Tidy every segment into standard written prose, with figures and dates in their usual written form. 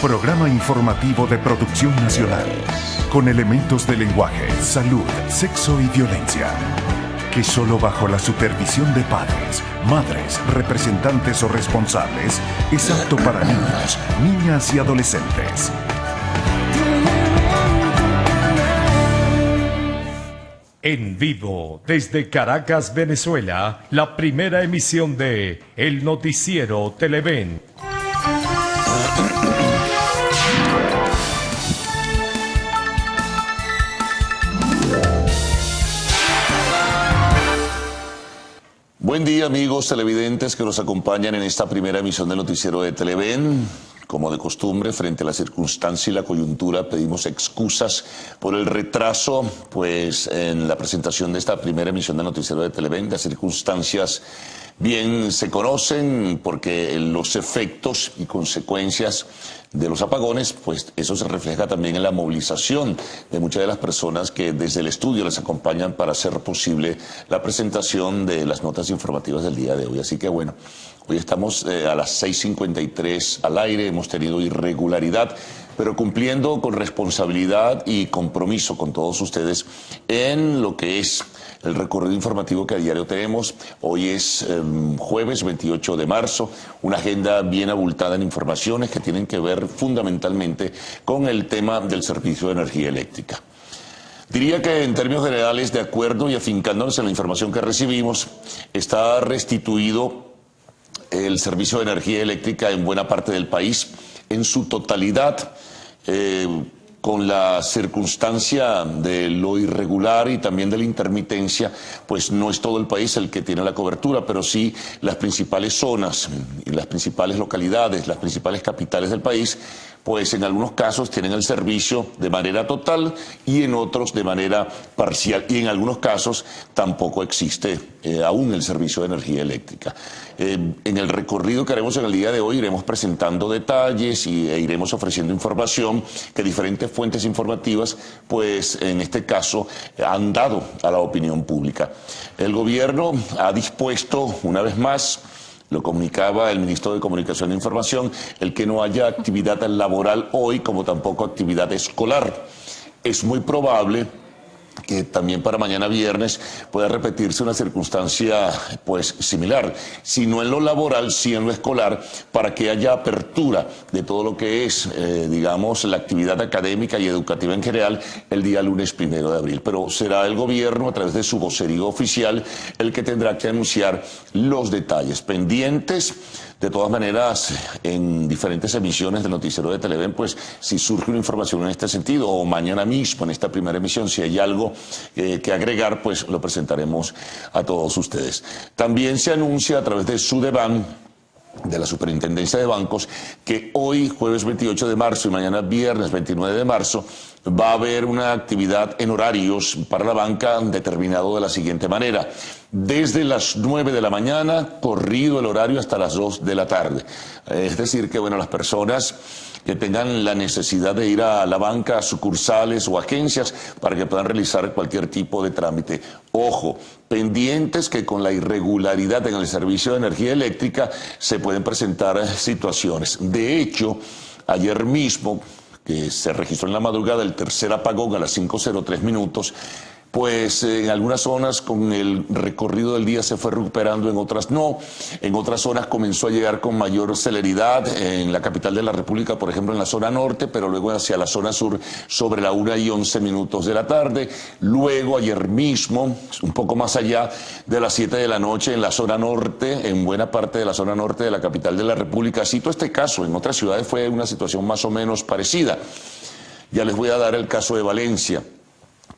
Programa informativo de producción nacional, con elementos de lenguaje, salud, sexo y violencia, que solo bajo la supervisión de padres, madres, representantes o responsables es apto para niños, niñas y adolescentes. En vivo, desde Caracas, Venezuela, la primera emisión de El Noticiero Televen. Buen día, amigos televidentes que nos acompañan en esta primera emisión del Noticiero de Televen. Como de costumbre, frente a la circunstancia y la coyuntura, pedimos excusas por el retraso, pues en la presentación de esta primera emisión del Noticiero de Televen. Las circunstancias bien se conocen porque los efectos y consecuencias de los apagones, pues eso se refleja también en la movilización de muchas de las personas que desde el estudio les acompañan para hacer posible la presentación de las notas informativas del día de hoy. Así que bueno, hoy estamos a las 6:53 al aire, hemos tenido irregularidad, pero cumpliendo con responsabilidad y compromiso con todos ustedes en lo que es el recorrido informativo que a diario tenemos. Hoy es jueves 28 de marzo, una agenda bien abultada en informaciones que tienen que ver fundamentalmente con el tema del servicio de energía eléctrica. Diría que en términos generales, de acuerdo y afincándonos en la información que recibimos, está restituido el servicio de energía eléctrica en buena parte del país, en su totalidad, con la circunstancia de lo irregular y también de la intermitencia, pues no es todo el país el que tiene la cobertura, pero sí las principales zonas y las principales localidades, las principales capitales del país, pues en algunos casos tienen el servicio de manera total y en otros de manera parcial, y en algunos casos tampoco existe aún el servicio de energía eléctrica. En el recorrido que haremos en el día de hoy iremos presentando detalles e iremos ofreciendo información que diferentes fuentes informativas, pues en este caso, han dado a la opinión pública. El gobierno ha dispuesto una vez más, lo comunicaba el ministro de Comunicación e Información, el que no haya actividad laboral hoy, como tampoco actividad escolar. Es muy probable que también para mañana viernes pueda repetirse una circunstancia pues similar, si no en lo laboral, sí en lo escolar, para que haya apertura de todo lo que es, digamos, la actividad académica y educativa en general el día lunes 1 de abril. Pero será el gobierno, a través de su vocerío oficial, el que tendrá que anunciar los detalles pendientes. De todas maneras, en diferentes emisiones del Noticiero de Televen, pues si surge una información en este sentido, o mañana mismo en esta primera emisión, si hay algo que agregar, pues lo presentaremos a todos ustedes. También se anuncia a través de Sudeban, de la Superintendencia de Bancos, que hoy, jueves 28 de marzo, y mañana viernes 29 de marzo, va a haber una actividad en horarios para la banca determinado de la siguiente manera. Desde las 9 de la mañana, corrido el horario hasta las 2 de la tarde. Es decir, que bueno, las personas que tengan la necesidad de ir a la banca, a sucursales o agencias para que puedan realizar cualquier tipo de trámite. Ojo, pendientes que con la irregularidad en el servicio de energía eléctrica se pueden presentar situaciones. De hecho, ayer mismo, que se registró en la madrugada el tercer apagón a las 5:03 minutos, pues en algunas zonas con el recorrido del día se fue recuperando, en otras no. En otras zonas comenzó a llegar con mayor celeridad, en la capital de la República, por ejemplo, en la zona norte, pero luego hacia la zona sur sobre la 1:11 minutos de la tarde. Luego, ayer mismo, un poco más allá de las 7 de la noche, en la zona norte, en buena parte de la zona norte de la capital de la República. Cito este caso, en otras ciudades fue una situación más o menos parecida. Ya les voy a dar el caso de Valencia.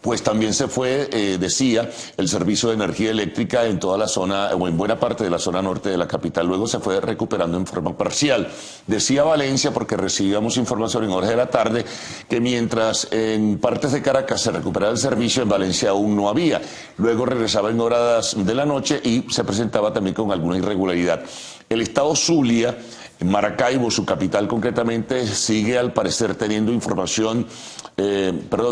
Pues también se fue, decía, el servicio de energía eléctrica en toda la zona, o en buena parte de la zona norte de la capital. Luego se fue recuperando en forma parcial. Decía Valencia, porque recibíamos información en horas de la tarde, que mientras en partes de Caracas se recuperaba el servicio, en Valencia aún no había. Luego regresaba en horas de la noche y se presentaba también con alguna irregularidad. El estado Zulia, en Maracaibo, su capital concretamente, sigue al parecer teniendo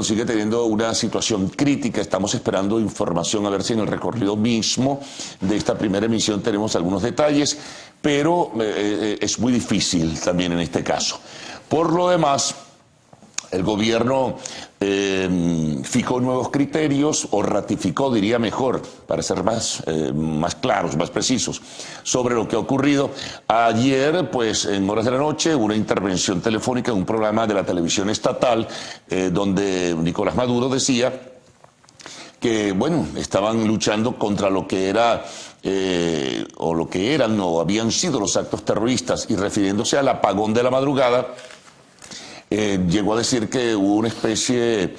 sigue teniendo una situación crítica. Estamos esperando información a ver si en el recorrido mismo de esta primera emisión tenemos algunos detalles, pero es muy difícil también en este caso. Por lo demás, el gobierno fijó nuevos criterios, o ratificó, diría mejor, para ser más claros, más precisos, sobre lo que ha ocurrido. Ayer, pues, en horas de la noche, hubo una intervención telefónica en un programa de la televisión estatal, donde Nicolás Maduro decía que, bueno, estaban luchando contra lo que era, o lo que eran, o habían sido los actos terroristas, y refiriéndose al apagón de la madrugada, llegó a decir que hubo una especie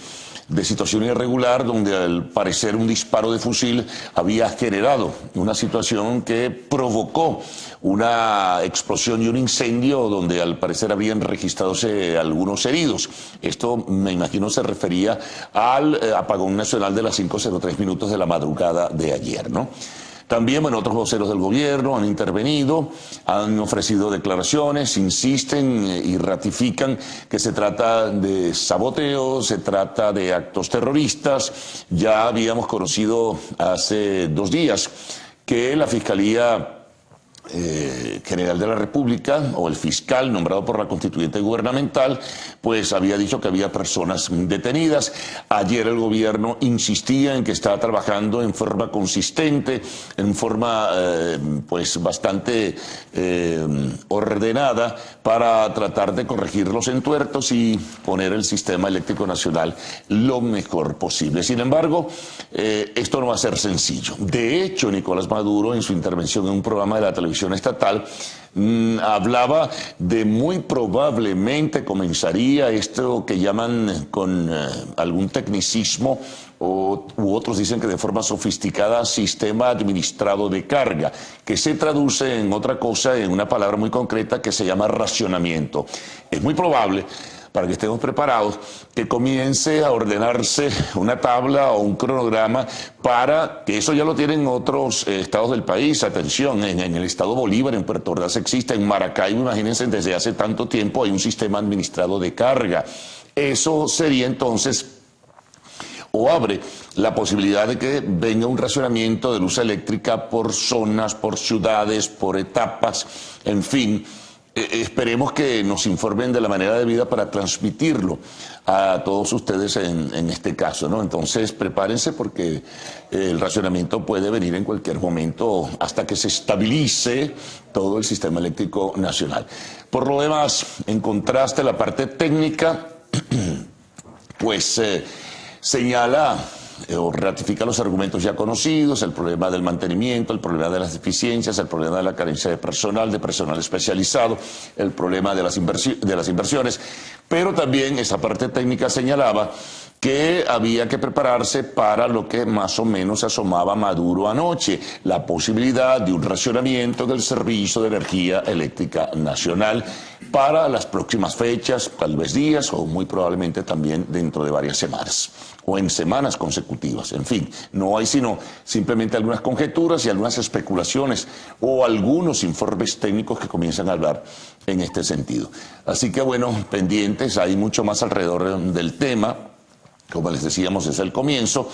de situación irregular donde al parecer un disparo de fusil había generado una situación que provocó una explosión y un incendio donde al parecer habían registrado algunos heridos. Esto, me imagino, se refería al apagón nacional de las 5:03 minutos de la madrugada de ayer, ¿no? También, bueno, otros voceros del gobierno han intervenido, han ofrecido declaraciones, insisten y ratifican que se trata de saboteo, se trata de actos terroristas. Ya habíamos conocido hace 2 días que la Fiscalía General de la República, o el fiscal nombrado por la constituyente gubernamental, pues había dicho que había personas detenidas. Ayer el gobierno insistía en que estaba trabajando en forma consistente, en forma pues bastante ordenada, para tratar de corregir los entuertos y poner el sistema eléctrico nacional lo mejor posible. Sin embargo, esto no va a ser sencillo. De hecho, Nicolás Maduro, en su intervención en un programa de la televisión estatal, hablaba de muy probablemente comenzaría esto que llaman con algún tecnicismo, u otros dicen que de forma sofisticada, sistema administrado de carga, que se traduce en otra cosa, en una palabra muy concreta que se llama racionamiento. Es muy probable, para que estemos preparados, que comience a ordenarse una tabla o un cronograma para que eso ya lo tienen otros estados del país. Atención, en el estado Bolívar, en Puerto Ordaz existe, en Maracaibo, imagínense, desde hace tanto tiempo hay un sistema administrado de carga. Eso sería entonces, o abre la posibilidad de que venga un racionamiento de luz eléctrica por zonas, por ciudades, por etapas, en fin. Esperemos que nos informen de la manera debida para transmitirlo a todos ustedes en este caso, ¿no? Entonces prepárense, porque el racionamiento puede venir en cualquier momento hasta que se estabilice todo el sistema eléctrico nacional. Por lo demás, en contraste, la parte técnica pues señala o ratifica los argumentos ya conocidos: el problema del mantenimiento, el problema de las deficiencias, el problema de la carencia de personal especializado, el problema de las inversiones, pero también esa parte técnica señalaba que había que prepararse para lo que más o menos asomaba Maduro anoche: la posibilidad de un racionamiento del servicio de energía eléctrica nacional para las próximas fechas, tal vez días, o muy probablemente también dentro de varias semanas, o en semanas consecutivas. En fin, no hay sino simplemente algunas conjeturas y algunas especulaciones, o algunos informes técnicos que comienzan a hablar en este sentido. Así que, bueno, pendientes, hay mucho más alrededor del tema. Como les decíamos, es el comienzo.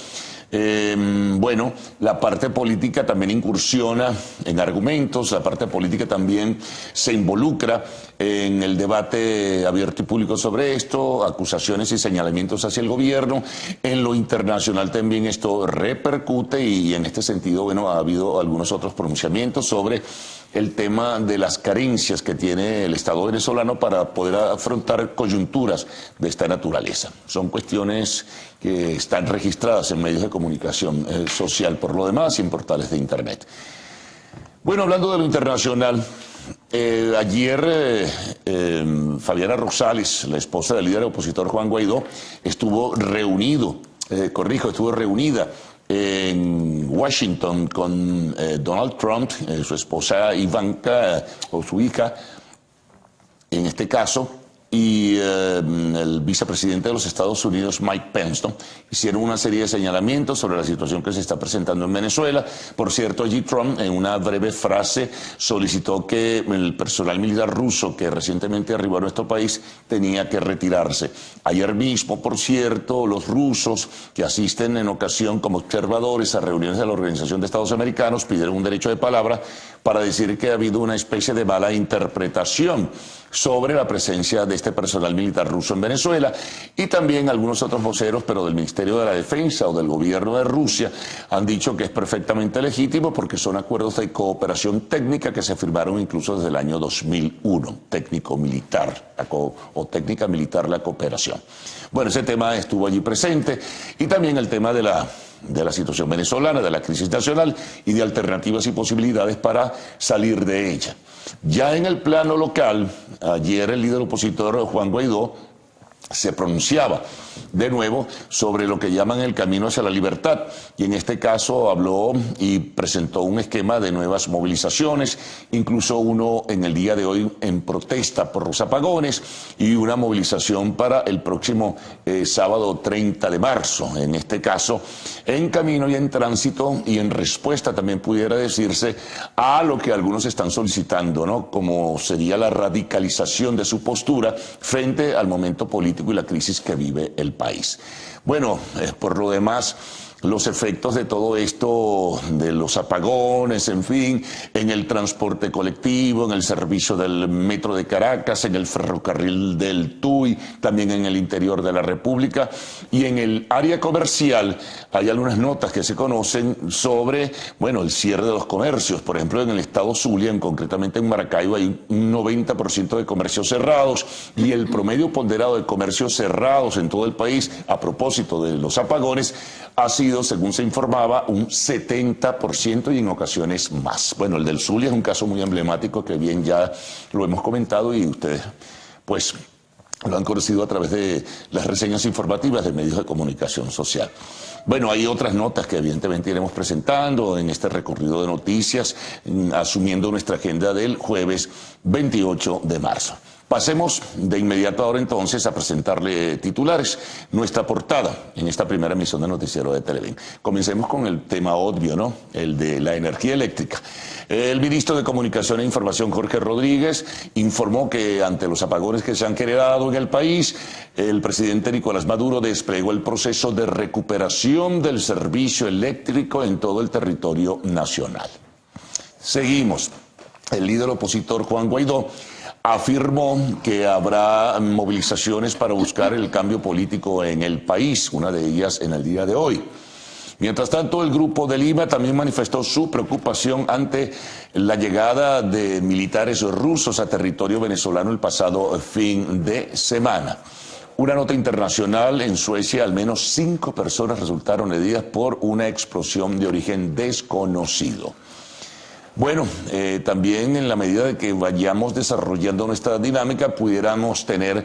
Bueno, la parte política también incursiona en argumentos, la parte política también se involucra en el debate abierto y público sobre esto, acusaciones y señalamientos hacia el gobierno. En lo internacional también esto repercute, y en este sentido, bueno, ha habido algunos otros pronunciamientos sobre el tema de las carencias que tiene el Estado venezolano para poder afrontar coyunturas de esta naturaleza. Son cuestiones que están registradas en medios de comunicación social, por lo demás, y en portales de Internet. Bueno, hablando de lo internacional, ayer Fabiana Rosales, la esposa del líder opositor Juan Guaidó, estuvo reunida en Washington con Donald Trump, su esposa Ivanka, o su hija, en este caso, y el vicepresidente de los Estados Unidos, Mike Pence, ¿no? Hicieron una serie de señalamientos sobre la situación que se está presentando en Venezuela. Por cierto, allí Trump, en una breve frase, solicitó que el personal militar ruso que recientemente arribó a nuestro país tenía que retirarse. Ayer mismo, por cierto, los rusos que asisten en ocasión como observadores a reuniones de la Organización de Estados Americanos pidieron un derecho de palabra para decir que ha habido una especie de mala interpretación sobre la presencia de este personal militar ruso en Venezuela, y también algunos otros voceros, pero del Ministerio de la Defensa o del gobierno de Rusia, han dicho que es perfectamente legítimo porque son acuerdos de cooperación técnica que se firmaron incluso desde el año 2001, técnico-militar o técnica militar la cooperación. Bueno, ese tema estuvo allí presente, y también el tema de la situación venezolana, de la crisis nacional y de alternativas y posibilidades para salir de ella. Ya en el plano local, ayer el líder opositor Juan Guaidó se pronunciaba de nuevo sobre lo que llaman el camino hacia la libertad, y en este caso habló y presentó un esquema de nuevas movilizaciones, incluso uno en el día de hoy en protesta por los apagones, y una movilización para el próximo sábado 30 de marzo, en este caso en camino y en tránsito, y en respuesta también pudiera decirse a lo que algunos están solicitando, ¿no?, como sería la radicalización de su postura frente al momento político y la crisis que vive el país. Bueno, por lo demás, los efectos de todo esto, de los apagones, en fin, en el transporte colectivo, en el servicio del metro de Caracas, en el ferrocarril del Tuy, también en el interior de la República, y en el área comercial hay algunas notas que se conocen sobre, bueno, el cierre de los comercios. Por ejemplo, en el estado Zulia, concretamente en Maracaibo, hay un 90% de comercios cerrados, y el promedio ponderado de comercios cerrados en todo el país, a propósito de los apagones, ha sido, según se informaba, un 70% y en ocasiones más. Bueno, el del Zulia es un caso muy emblemático que bien ya lo hemos comentado y ustedes, pues, lo han conocido a través de las reseñas informativas de medios de comunicación social. Bueno, hay otras notas que evidentemente iremos presentando en este recorrido de noticias, asumiendo nuestra agenda del jueves 28 de marzo. Pasemos de inmediato ahora entonces a presentarle titulares, nuestra portada en esta primera emisión de Noticiero de Televen. Comencemos con el tema obvio, ¿no?, el de la energía eléctrica. El ministro de Comunicación e Información, Jorge Rodríguez, informó que ante los apagones que se han generado en el país, el presidente Nicolás Maduro desplegó el proceso de recuperación del servicio eléctrico en todo el territorio nacional. Seguimos. El líder opositor Juan Guaidó afirmó que habrá movilizaciones para buscar el cambio político en el país, una de ellas en el día de hoy. Mientras tanto, el Grupo de Lima también manifestó su preocupación ante la llegada de militares rusos a territorio venezolano el pasado fin de semana. Una nota internacional: en Suecia al menos 5 personas resultaron heridas por una explosión de origen desconocido. Bueno, también en la medida de que vayamos desarrollando nuestra dinámica, pudiéramos tener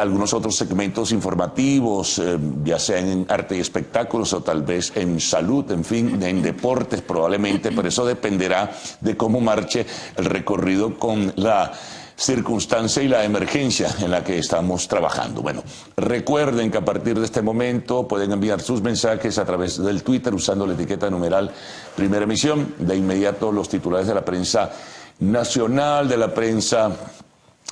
algunos otros segmentos informativos, ya sea en arte y espectáculos o tal vez en salud, en fin, en deportes probablemente, pero eso dependerá de cómo marche el recorrido con la circunstancia y la emergencia en la que estamos trabajando. Bueno, recuerden que a partir de este momento pueden enviar sus mensajes a través del Twitter usando la etiqueta numeral Primera Emisión. De inmediato los titulares de la prensa nacional, de la prensa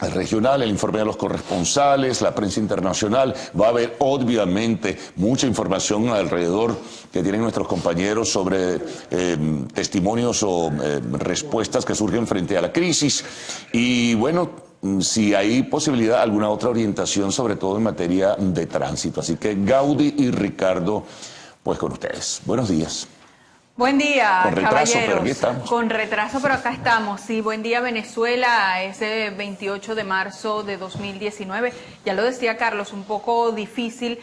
regional, el informe de los corresponsales, la prensa internacional. Va a haber obviamente mucha información alrededor que tienen nuestros compañeros sobre testimonios o respuestas que surgen frente a la crisis, y bueno, si hay posibilidad, alguna otra orientación, sobre todo en materia de tránsito. Así que Gaudí y Ricardo, pues con ustedes. Buenos días. Buen día, con retraso, caballeros. Pero aquí estamos. Con retraso, pero acá estamos. Sí, buen día, Venezuela. Ese 28 de marzo de 2019. Ya lo decía Carlos, un poco difícil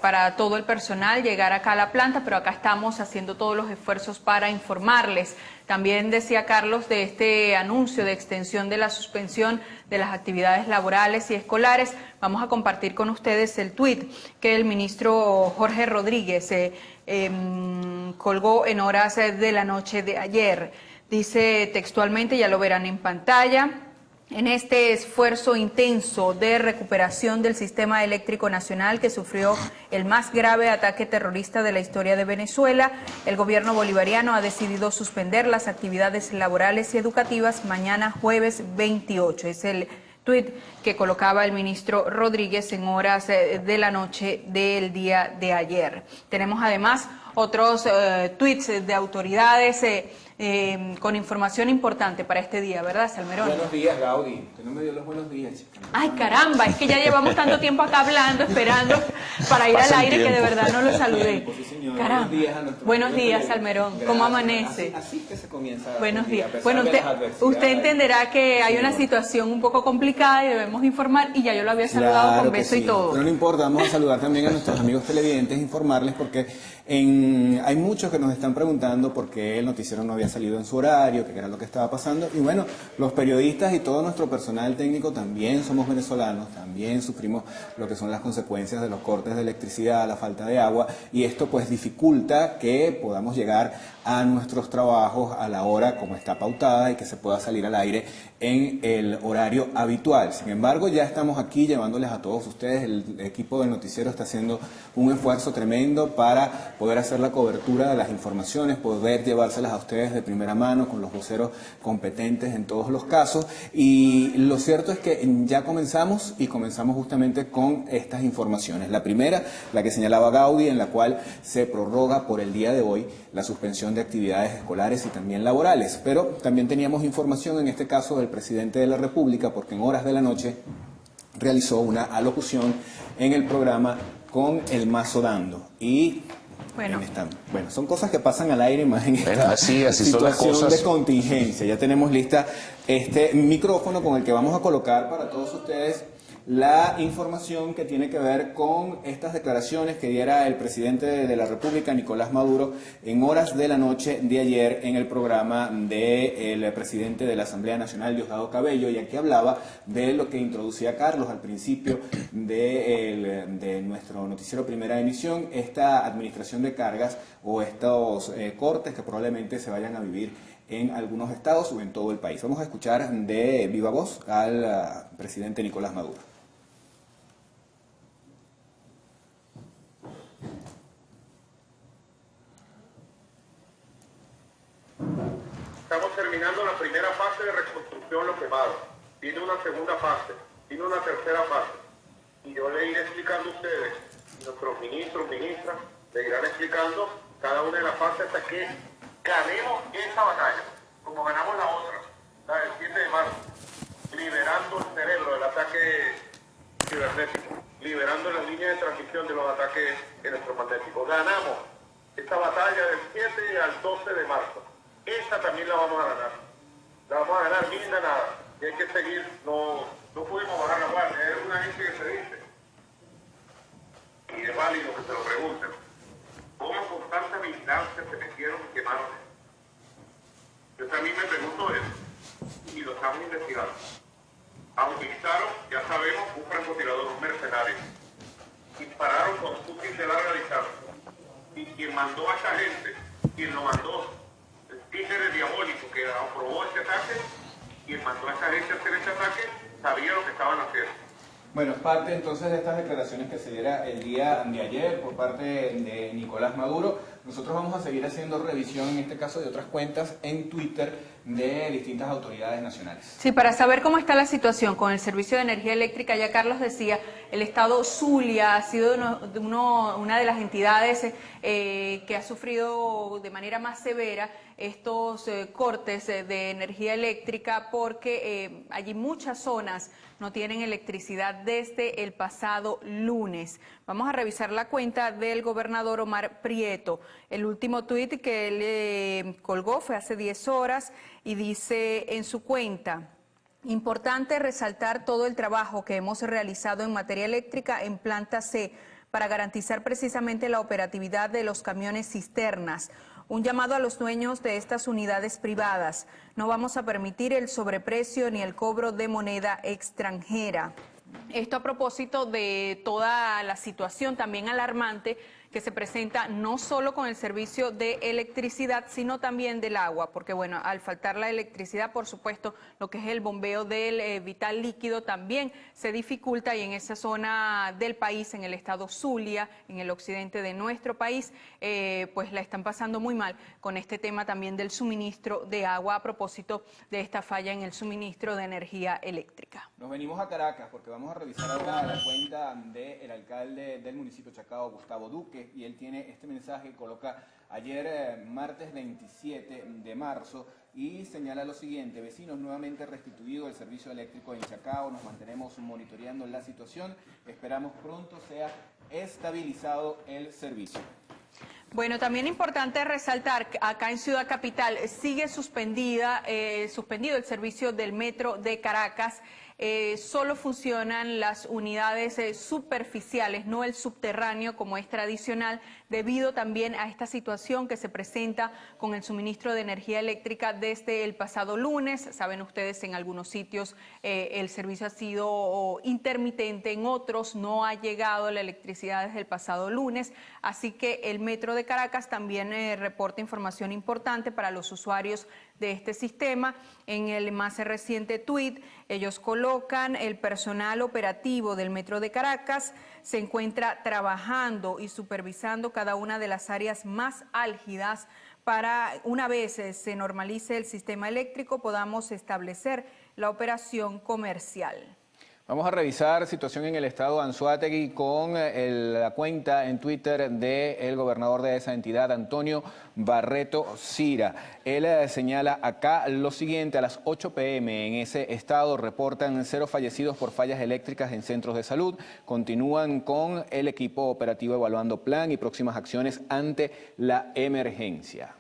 para todo el personal llegar acá a la planta, pero acá estamos haciendo todos los esfuerzos para informarles. También decía Carlos de este anuncio de extensión de la suspensión de las actividades laborales y escolares. Vamos a compartir con ustedes el tuit que el ministro Jorge Rodríguez colgó en horas de la noche de ayer. Dice textualmente, ya lo verán en pantalla: en este esfuerzo intenso de recuperación del sistema eléctrico nacional que sufrió el más grave ataque terrorista de la historia de Venezuela, el gobierno bolivariano ha decidido suspender las actividades laborales y educativas mañana jueves 28. Es el tuit que colocaba el ministro Rodríguez en horas de la noche del día de ayer. Tenemos además otros tuits de autoridades con información importante para este día, ¿verdad, Salmerón? Buenos días, Gaudí. Usted no me dio los buenos días, chica. Ay, caramba, es que ya llevamos tanto tiempo acá hablando, esperando para ir al aire, que de verdad no lo saludé. Sí, señor. Caramba. Buenos días, Salmerón. ¿Cómo amanece? Así que se comienza. Buenos días. a pesar Bueno, de las adversidades. usted entenderá que hay una Señor. situación un poco complicada y debemos informar, y ya yo lo había saludado Claro con que beso sí. y todo. Pero no importa, vamos a saludar también a nuestros amigos televidentes, informarles porque hay muchos que nos están preguntando por qué el noticiero no había salido en su horario, qué era lo que estaba pasando. Y bueno, los periodistas y todo nuestro personal técnico también somos venezolanos, también sufrimos lo que son las consecuencias de los cortes de electricidad, la falta de agua, y esto pues dificulta que podamos llegar a nuestros trabajos a la hora como está pautada y que se pueda salir al aire en el horario habitual. Sin embargo, ya estamos aquí llevándoles a todos ustedes. El equipo del noticiero está haciendo un esfuerzo tremendo para poder hacer la cobertura de las informaciones, poder llevárselas a ustedes de primera mano con los voceros competentes en todos los casos. Y lo cierto es que ya comenzamos justamente con estas informaciones. La primera, la que señalaba Gaudí, en la cual se prorroga por el día de hoy la suspensión de actividades escolares y también laborales. Pero también teníamos información, en este caso, del presidente de la República, porque en horas de la noche realizó una alocución en el programa Con el Mazo Dando. Y Bueno, son cosas que pasan al aire más en esta así son las situación cosas. de contingencia. Ya tenemos lista este micrófono con el que vamos a colocar para todos ustedes la información que tiene que ver con estas declaraciones que diera el presidente de la República, Nicolás Maduro, en horas de la noche de ayer en el programa del presidente de la Asamblea Nacional, Diosdado Cabello, y aquí hablaba de lo que introducía Carlos al principio de nuestro noticiero Primera Emisión, esta administración de cargas o estos cortes que probablemente se vayan a vivir en algunos estados o en todo el país. Vamos a escuchar de viva voz al presidente Nicolás Maduro. Estamos terminando la primera fase de reconstrucción lo quemado. Tiene una segunda fase, tiene una tercera fase. Y yo le iré explicando a ustedes, nuestros ministros, ministras, le irán explicando cada una de las fases hasta que ganemos esa batalla, como ganamos la otra, la del 7 de marzo, liberando el cerebro del ataque cibernético, liberando las líneas de transmisión de los ataques electromagnéticos. Ganamos esta batalla del 7 al 12 de marzo. Esta también la vamos a ganar. La vamos a ganar bien ganada. Y hay que seguir, no pudimos bajar la guardia. Es una gente que se dice, y es válido que se lo pregunten, ¿cómo con tanta vigilancia se metieron y quemaron? Yo también me pregunto eso, y lo estamos investigando. Utilizaron, ya sabemos, un francotirador, un mercenario. Dispararon con un fusil de larga distancia. Y quien mandó a esa gente, quien lo mandó, el títere diabólico que aprobó este ataque, quien mandó a esa gente a hacer este ataque, sabía lo que estaban haciendo. Bueno, parte entonces de estas declaraciones que se diera el día de ayer por parte de Nicolás Maduro. Nosotros vamos a seguir haciendo revisión, en este caso, de otras cuentas en Twitter de distintas autoridades nacionales. Sí, para saber cómo está la situación con el servicio de energía eléctrica, ya Carlos decía, el estado Zulia ha sido una de las entidades que ha sufrido de manera más severa estos cortes de energía eléctrica porque allí muchas zonas no tienen electricidad desde el pasado lunes. Vamos a revisar la cuenta del gobernador Omar Prieto. El último tuit que él colgó fue hace 10 horas y dice en su cuenta: importante resaltar todo el trabajo que hemos realizado en materia eléctrica en Planta C para garantizar precisamente la operatividad de los camiones cisternas. Un llamado a los dueños de estas unidades privadas. No vamos a permitir el sobreprecio ni el cobro de moneda extranjera. Esto a propósito de toda la situación también alarmante que se presenta no solo con el servicio de electricidad, sino también del agua, porque bueno, al faltar la electricidad, por supuesto, lo que es el bombeo del vital líquido también se dificulta, y en esa zona del país, en el estado Zulia, en el occidente de nuestro país, pues la están pasando muy mal con este tema también del suministro de agua a propósito de esta falla en el suministro de energía eléctrica. Nos venimos a Caracas porque vamos a revisar ahora la cuenta del alcalde del municipio Chacao, Gustavo Duque. y él tiene este mensaje que coloca ayer, martes 27 de marzo, y señala lo siguiente: vecinos, nuevamente restituido el servicio eléctrico en Chacao, nos mantenemos monitoreando la situación, esperamos pronto sea estabilizado el servicio. Bueno, también importante resaltar que acá en Ciudad Capital sigue suspendido el servicio del metro de Caracas. Solo funcionan las unidades superficiales, no el subterráneo como es tradicional, debido también a esta situación que se presenta con el suministro de energía eléctrica desde el pasado lunes. Saben ustedes, en algunos sitios el servicio ha sido intermitente, en otros no ha llegado la electricidad desde el pasado lunes, así que el metro de Caracas también reporta información importante para los usuarios de este sistema. En el más reciente tuit, ellos colocan: el personal operativo del Metro de Caracas se encuentra trabajando y supervisando cada una de las áreas más álgidas para, una vez se normalice el sistema eléctrico, podamos establecer la operación comercial. Vamos a revisar situación en el estado de Anzoátegui con la cuenta en Twitter del gobernador de esa entidad, Antonio Barreto Sira. Él señala acá lo siguiente: a las 8 p.m. en ese estado reportan 0 fallecidos por fallas eléctricas en centros de salud. Continúan con el equipo operativo evaluando plan y próximas acciones ante la emergencia.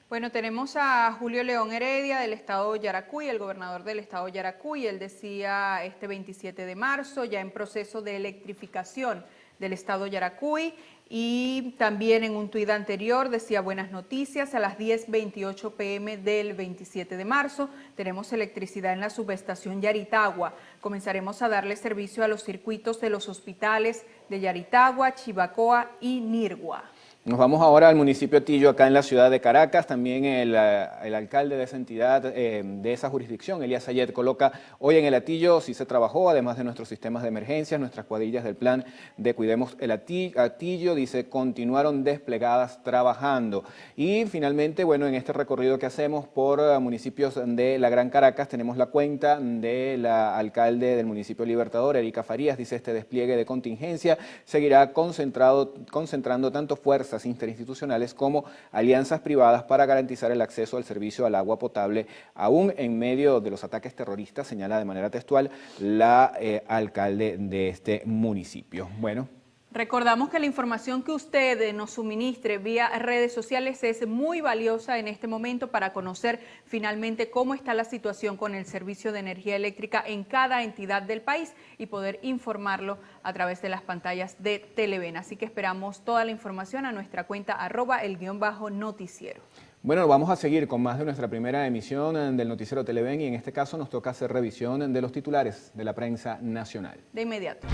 Bueno, tenemos a Julio León Heredia del estado Yaracuy, el gobernador del estado Yaracuy. Él decía este 27 de marzo, ya en proceso de electrificación del estado Yaracuy, y también en un tuit anterior decía: buenas noticias, a las 10:28 p.m. del 27 de marzo tenemos electricidad en la subestación Yaritagua. Comenzaremos a darle servicio a los circuitos de los hospitales de Yaritagua, Chivacoa y Nirgua. Nos vamos ahora al municipio Atillo, acá en la ciudad de Caracas. También el alcalde de esa entidad, de esa jurisdicción, Elías Sayed, coloca: hoy en el Atillo sí se trabajó, además de nuestros sistemas de emergencias, nuestras cuadrillas del plan de Cuidemos el Atillo, dice, continuaron desplegadas trabajando. Y finalmente, bueno, en este recorrido que hacemos por municipios de la Gran Caracas, tenemos la cuenta de la alcalde del municipio Libertador, Erika Farías. Dice: este despliegue de contingencia seguirá concentrando tanto fuerzas interinstitucionales como alianzas privadas para garantizar el acceso al servicio al agua potable, aún en medio de los ataques terroristas, señala de manera textual la alcalde de este municipio. Bueno. Recordamos que la información que usted nos suministre vía redes sociales es muy valiosa en este momento para conocer finalmente cómo está la situación con el servicio de energía eléctrica en cada entidad del país y poder informarlo a través de las pantallas de Televen. Así que esperamos toda la información a nuestra cuenta @el_noticiero. Bueno, vamos a seguir con más de nuestra primera emisión del Noticiero Televen, y en este caso nos toca hacer revisión de los titulares de la prensa nacional. De inmediato.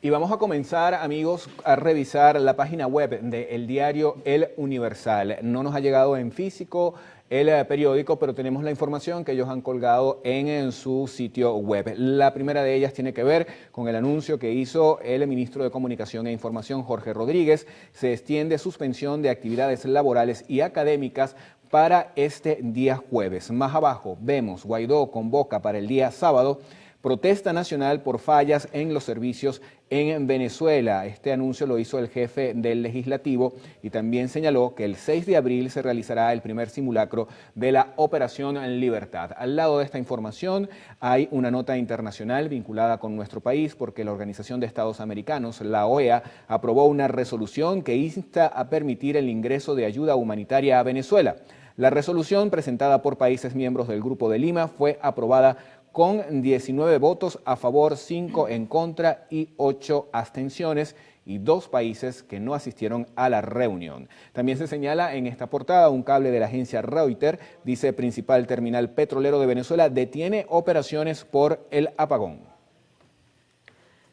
Y vamos a comenzar, amigos, a revisar la página web del diario El Universal. No nos ha llegado en físico el periódico, pero tenemos la información que ellos han colgado en su sitio web. La primera de ellas tiene que ver con el anuncio que hizo el ministro de Comunicación e Información, Jorge Rodríguez. Se extiende suspensión de actividades laborales y académicas para este día jueves. Más abajo vemos: Guaidó convoca para el día sábado protesta nacional por fallas en los servicios en Venezuela. Este anuncio lo hizo el jefe del legislativo y también señaló que el 6 de abril se realizará el primer simulacro de la Operación Libertad. Al lado de esta información hay una nota internacional vinculada con nuestro país, porque la Organización de Estados Americanos, la OEA, aprobó una resolución que insta a permitir el ingreso de ayuda humanitaria a Venezuela. La resolución, presentada por países miembros del Grupo de Lima, fue aprobada con 19 votos a favor, 5 en contra y 8 abstenciones, y 2 países que no asistieron a la reunión. También se señala en esta portada un cable de la agencia Reuters: dice, principal terminal petrolero de Venezuela detiene operaciones por el apagón.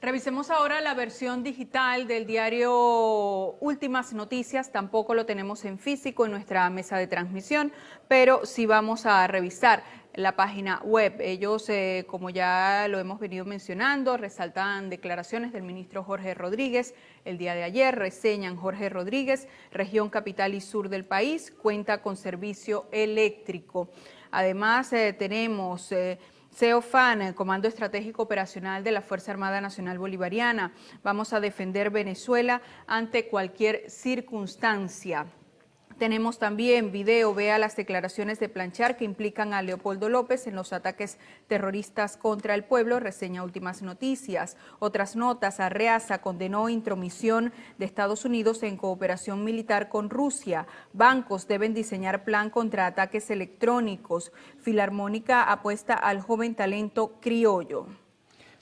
Revisemos ahora la versión digital del diario Últimas Noticias. Tampoco lo tenemos en físico en nuestra mesa de transmisión, pero sí vamos a revisar la página web. Ellos, como ya lo hemos venido mencionando, resaltan declaraciones del ministro Jorge Rodríguez el día de ayer. Reseñan: Jorge Rodríguez, región capital y sur del país, cuenta con servicio eléctrico. Además, tenemos CEOFAN, Comando Estratégico Operacional de la Fuerza Armada Nacional Bolivariana. Vamos a defender Venezuela ante cualquier circunstancia. Tenemos también video, vea las declaraciones de Planchar que implican a Leopoldo López en los ataques terroristas contra el pueblo, reseña Últimas Noticias. Otras notas, Arreaza condenó intromisión de Estados Unidos en cooperación militar con Rusia. Bancos deben diseñar plan contra ataques electrónicos. Filarmónica apuesta al joven talento criollo.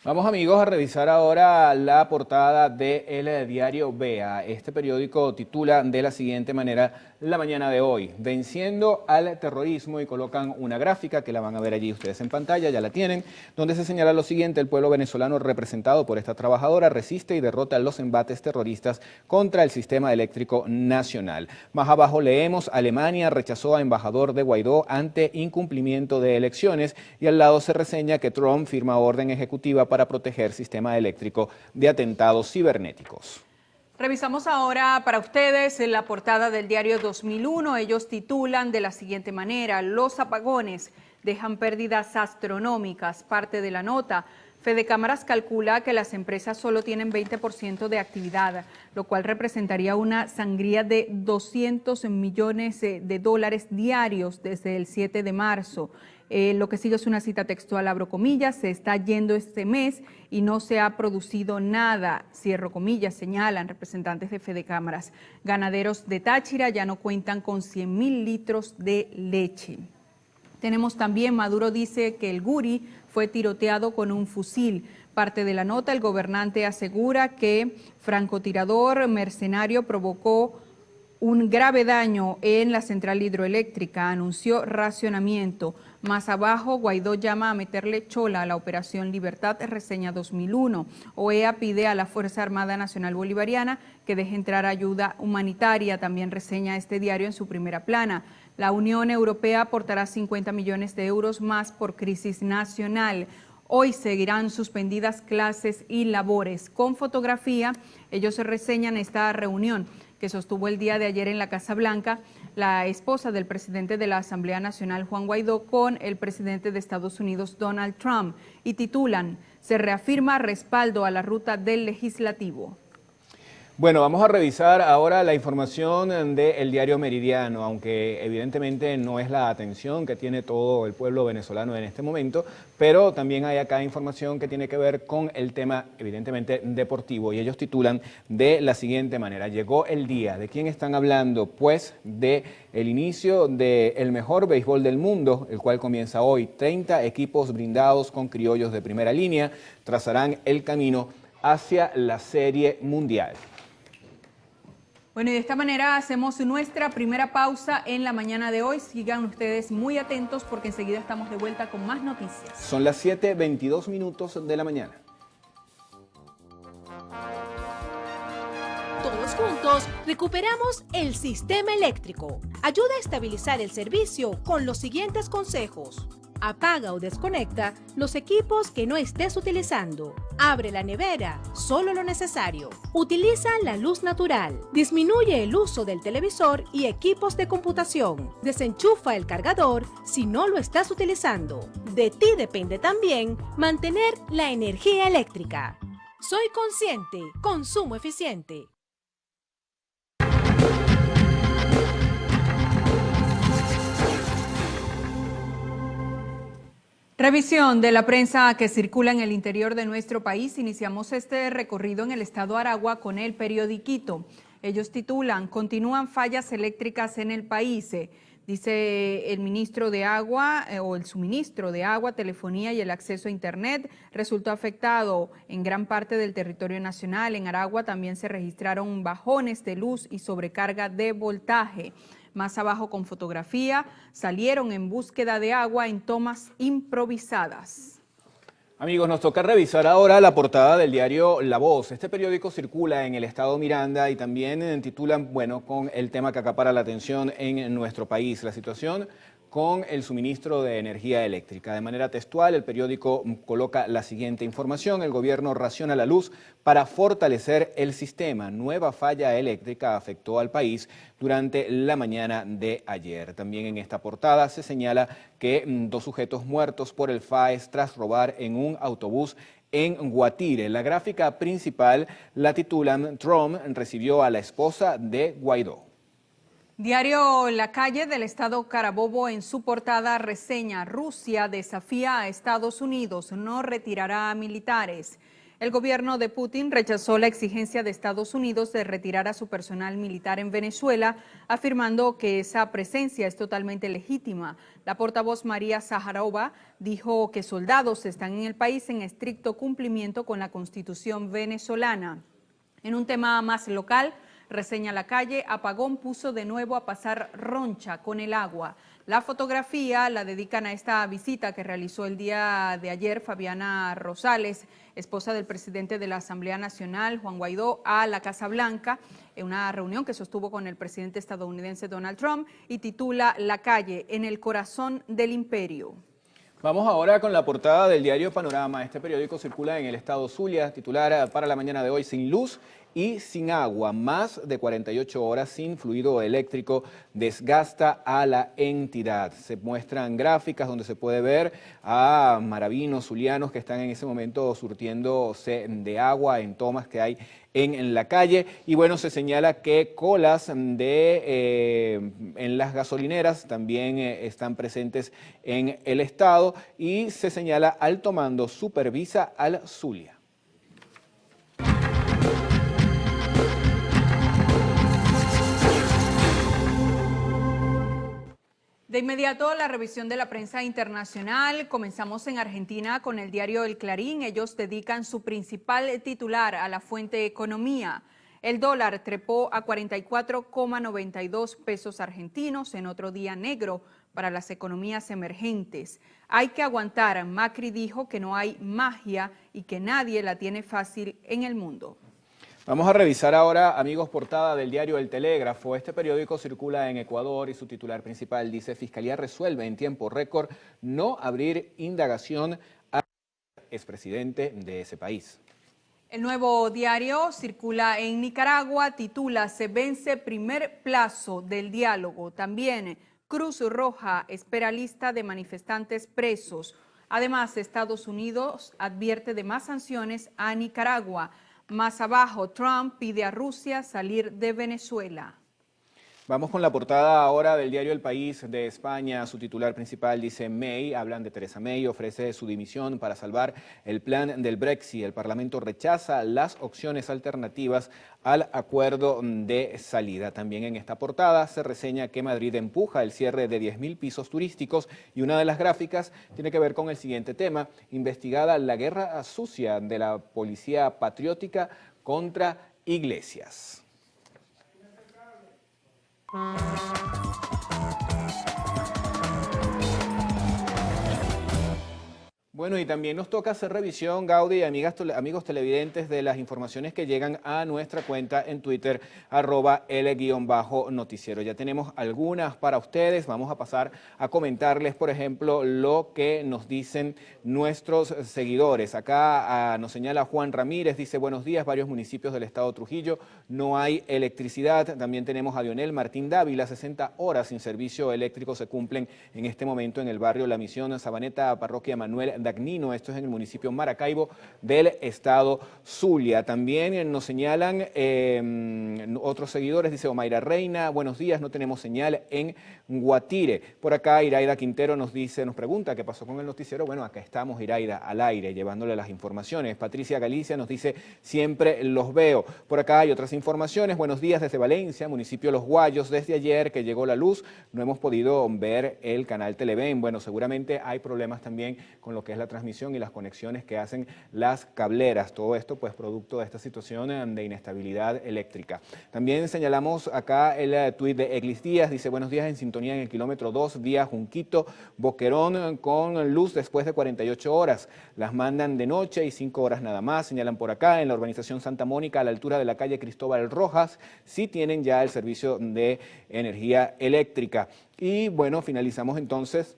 Vamos, amigos, a revisar ahora la portada del diario Vea. Este periódico titula de la siguiente manera la mañana de hoy: venciendo al terrorismo, y colocan una gráfica que la van a ver allí ustedes en pantalla, ya la tienen, donde se señala lo siguiente: el pueblo venezolano representado por esta trabajadora resiste y derrota los embates terroristas contra el sistema eléctrico nacional. Más abajo leemos: Alemania rechazó a embajador de Guaidó ante incumplimiento de elecciones, y al lado se reseña que Trump firma orden ejecutiva para proteger sistema eléctrico de atentados cibernéticos. Revisamos ahora para ustedes en la portada del diario 2001. Ellos titulan de la siguiente manera: los apagones dejan pérdidas astronómicas. Parte de la nota: Fedecámaras calcula que las empresas solo tienen 20% de actividad, lo cual representaría una sangría de 200 millones de dólares diarios desde el 7 de marzo. Lo que sigue es una cita textual, abro comillas: se está yendo este mes y no se ha producido nada, cierro comillas, señalan representantes de Fedecámaras. Ganaderos de Táchira ya no cuentan con 100.000 litros de leche. Tenemos también, Maduro dice que el Guri fue tiroteado con un fusil. Parte de la nota, el gobernante asegura que francotirador mercenario provocó un grave daño en la central hidroeléctrica, anunció racionamiento. Más abajo, Guaidó llama a meterle chola a la Operación Libertad, reseña 2001. OEA pide a la Fuerza Armada Nacional Bolivariana que deje entrar ayuda humanitaria, también reseña este diario en su primera plana. La Unión Europea aportará 50 millones de euros más por crisis nacional. Hoy seguirán suspendidas clases y labores. Con fotografía, ellos reseñan esta reunión que sostuvo el día de ayer en la Casa Blanca la esposa del presidente de la Asamblea Nacional, Juan Guaidó, con el presidente de Estados Unidos, Donald Trump, y titulan: se reafirma respaldo a la ruta del legislativo. Bueno, vamos a revisar ahora la información del diario Meridiano, aunque evidentemente no es la atención que tiene todo el pueblo venezolano en este momento, pero también hay acá información que tiene que ver con el tema evidentemente deportivo, y ellos titulan de la siguiente manera: llegó el día. ¿De quién están hablando? Pues de el inicio del mejor béisbol del mundo, el cual comienza hoy. 30 equipos brindados con criollos de primera línea trazarán el camino hacia la Serie Mundial. Bueno, y de esta manera hacemos nuestra primera pausa en la mañana de hoy. Sigan ustedes muy atentos porque enseguida estamos de vuelta con más noticias. Son las 7:22 minutos de la mañana. Todos juntos recuperamos el sistema eléctrico. Ayuda a estabilizar el servicio con los siguientes consejos. Apaga o desconecta los equipos que no estés utilizando. Abre la nevera, solo lo necesario. Utiliza la luz natural. Disminuye el uso del televisor y equipos de computación. Desenchufa el cargador si no lo estás utilizando. De ti depende también mantener la energía eléctrica. Soy Consciente, consumo eficiente. Revisión de la prensa que circula en el interior de nuestro país. Iniciamos este recorrido en el estado Aragua con el periodiquito. Ellos titulan: continúan fallas eléctricas en el país. Dice el ministro de Agua o el suministro de agua, telefonía y el acceso a Internet resultó afectado en gran parte del territorio nacional. En Aragua también se registraron bajones de luz y sobrecarga de voltaje. Más abajo, con fotografía, salieron en búsqueda de agua en tomas improvisadas. Amigos, nos toca revisar ahora la portada del diario La Voz. Este periódico circula en el estado Miranda y también titulan, bueno, con el tema que acapara la atención en nuestro país: la situación con el suministro de energía eléctrica. De manera textual, el periódico coloca la siguiente información: el gobierno raciona la luz para fortalecer el sistema. Nueva falla eléctrica afectó al país durante la mañana de ayer. También en esta portada se señala que 2 sujetos muertos por el FAES tras robar en un autobús en Guatire. La gráfica principal la titulan "Trump recibió a la esposa de Guaidó". Diario La Calle del estado Carabobo en su portada reseña: Rusia desafía a Estados Unidos, no retirará a militares. El gobierno de Putin rechazó la exigencia de Estados Unidos de retirar a su personal militar en Venezuela, afirmando que esa presencia es totalmente legítima. La portavoz María Zaharova dijo que soldados están en el país en estricto cumplimiento con la Constitución venezolana. En un tema más local, reseña La Calle: apagón puso de nuevo a pasar Roncha con el agua. La fotografía la dedican a esta visita que realizó el día de ayer Fabiana Rosales, esposa del presidente de la Asamblea Nacional, Juan Guaidó, a la Casa Blanca, en una reunión que sostuvo con el presidente estadounidense Donald Trump, y titula La Calle, en el corazón del imperio. Vamos ahora con la portada del diario Panorama. Este periódico circula en el estado Zulia, titular para la mañana de hoy: sin luz y sin agua, más de 48 horas sin fluido eléctrico desgasta a la entidad. Se muestran gráficas donde se puede ver a maravinos zulianos que están en ese momento surtiéndose de agua en tomas que hay en la calle. Y bueno, se señala que colas en las gasolineras también están presentes en el estado, y se señala: Alto Mando supervisa al Zulia. De inmediato, la revisión de la prensa internacional. Comenzamos en Argentina con el diario El Clarín. Ellos dedican su principal titular a la fuente economía. El dólar trepó a 44,92 pesos argentinos en otro día negro para las economías emergentes. Hay que aguantar. Macri dijo que no hay magia y que nadie la tiene fácil en el mundo. Vamos a revisar ahora, amigos, portada del diario El Telégrafo. Este periódico circula en Ecuador y su titular principal dice: Fiscalía resuelve en tiempo récord no abrir indagación al expresidente de ese país. El Nuevo Diario circula en Nicaragua, titula: se vence primer plazo del diálogo. También Cruz Roja espera lista de manifestantes presos. Además, Estados Unidos advierte de más sanciones a Nicaragua. Más abajo, Trump pide a Rusia salir de Venezuela. Vamos con la portada ahora del diario El País de España. Su titular principal dice: May, hablan de Theresa May, ofrece su dimisión para salvar el plan del Brexit. El Parlamento rechaza las opciones alternativas al acuerdo de salida. También en esta portada se reseña que Madrid empuja el cierre de 10.000 pisos turísticos, y una de las gráficas tiene que ver con el siguiente tema: investigada la guerra sucia de la policía patriótica contra iglesias. Bueno, y también nos toca hacer revisión, Gaudi y amigos televidentes, de las informaciones que llegan a nuestra cuenta en Twitter, @L_noticiero. Ya tenemos algunas para ustedes. Vamos a pasar a comentarles, por ejemplo, lo que nos dicen nuestros seguidores. Acá nos señala Juan Ramírez, dice: buenos días, varios municipios del estado Trujillo no hay electricidad. También tenemos a Lionel Martín Dávila: 60 horas sin servicio eléctrico se cumplen en este momento en el barrio La Misión, Sabaneta, parroquia Manuel Dagnino. Esto es en el municipio Maracaibo del estado Zulia. También nos señalan otros seguidores, dice Omaira Reina: buenos días, no tenemos señal en Guatire. Por acá Iraida Quintero nos pregunta qué pasó con el noticiero. Bueno, acá estamos, Iraida, al aire, llevándole las informaciones. Patricia Galicia nos dice: siempre los veo. Por acá hay otras informaciones. Buenos días desde Valencia, municipio Los Guayos. Desde ayer que llegó la luz no hemos podido ver el canal Televen. Bueno, seguramente hay problemas también con lo que es es la transmisión y las conexiones que hacen las cableras. Todo esto pues producto de esta situación de inestabilidad eléctrica. También señalamos acá el tuit de Eglis Díaz, dice: buenos días, en sintonía en el kilómetro 2, vía Junquito, Boquerón, con luz después de 48 horas. Las mandan de noche y 5 horas nada más. Señalan por acá, en la urbanización Santa Mónica, a la altura de la calle Cristóbal Rojas, sí tienen ya el servicio de energía eléctrica. Y bueno, finalizamos entonces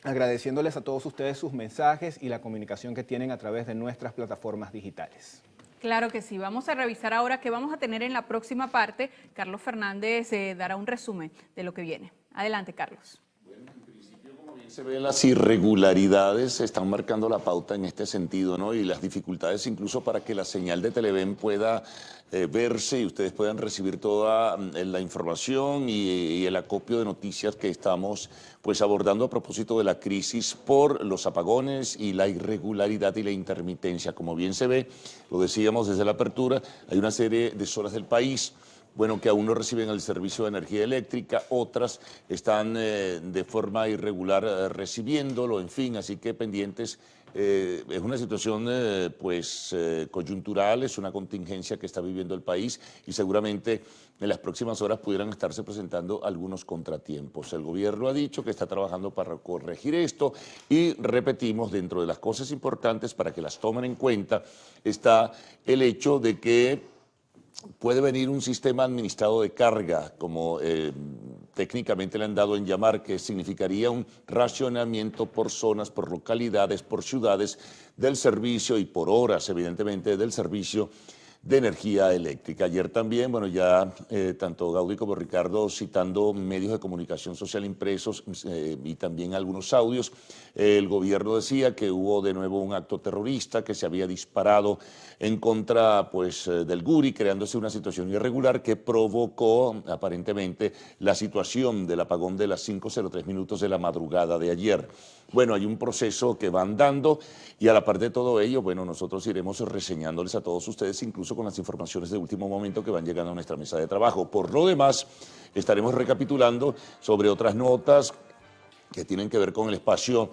agradeciéndoles a todos ustedes sus mensajes y la comunicación que tienen a través de nuestras plataformas digitales. Claro que sí. Vamos a revisar ahora qué vamos a tener en la próxima parte. Carlos Fernández dará un resumen de lo que viene. Adelante, Carlos. Se ven las irregularidades, se están marcando la pauta en este sentido, ¿no? Y las dificultades incluso para que la señal de Televen pueda verse y ustedes puedan recibir toda la información y el acopio de noticias que estamos pues abordando a propósito de la crisis por los apagones y la irregularidad y la intermitencia. Como bien se ve, lo decíamos desde la apertura, hay una serie de zonas del país que aún no reciben el servicio de energía eléctrica, otras están de forma irregular recibiéndolo, en fin, así que pendientes. Es una situación coyuntural, es una contingencia que está viviendo el país y seguramente en las próximas horas pudieran estarse presentando algunos contratiempos. El gobierno ha dicho que está trabajando para corregir esto y repetimos, dentro de las cosas importantes para que las tomen en cuenta está el hecho de que puede venir un sistema administrado de carga, como técnicamente le han dado en llamar, que significaría un racionamiento por zonas, por localidades, por ciudades del servicio y por horas, evidentemente, del servicio de energía eléctrica. Ayer también, ya tanto Gaudí como Ricardo citando medios de comunicación social impresos y también algunos audios, el gobierno decía que hubo de nuevo un acto terrorista que se había disparado en contra del Guri, creándose una situación irregular que provocó aparentemente la situación del apagón de las 5:03 minutos de la madrugada de ayer. Hay un proceso que va andando y a la par de todo ello, nosotros iremos reseñándoles a todos ustedes, incluso con las informaciones de último momento que van llegando a nuestra mesa de trabajo. Por lo demás, estaremos recapitulando sobre otras notas que tienen que ver con el espacio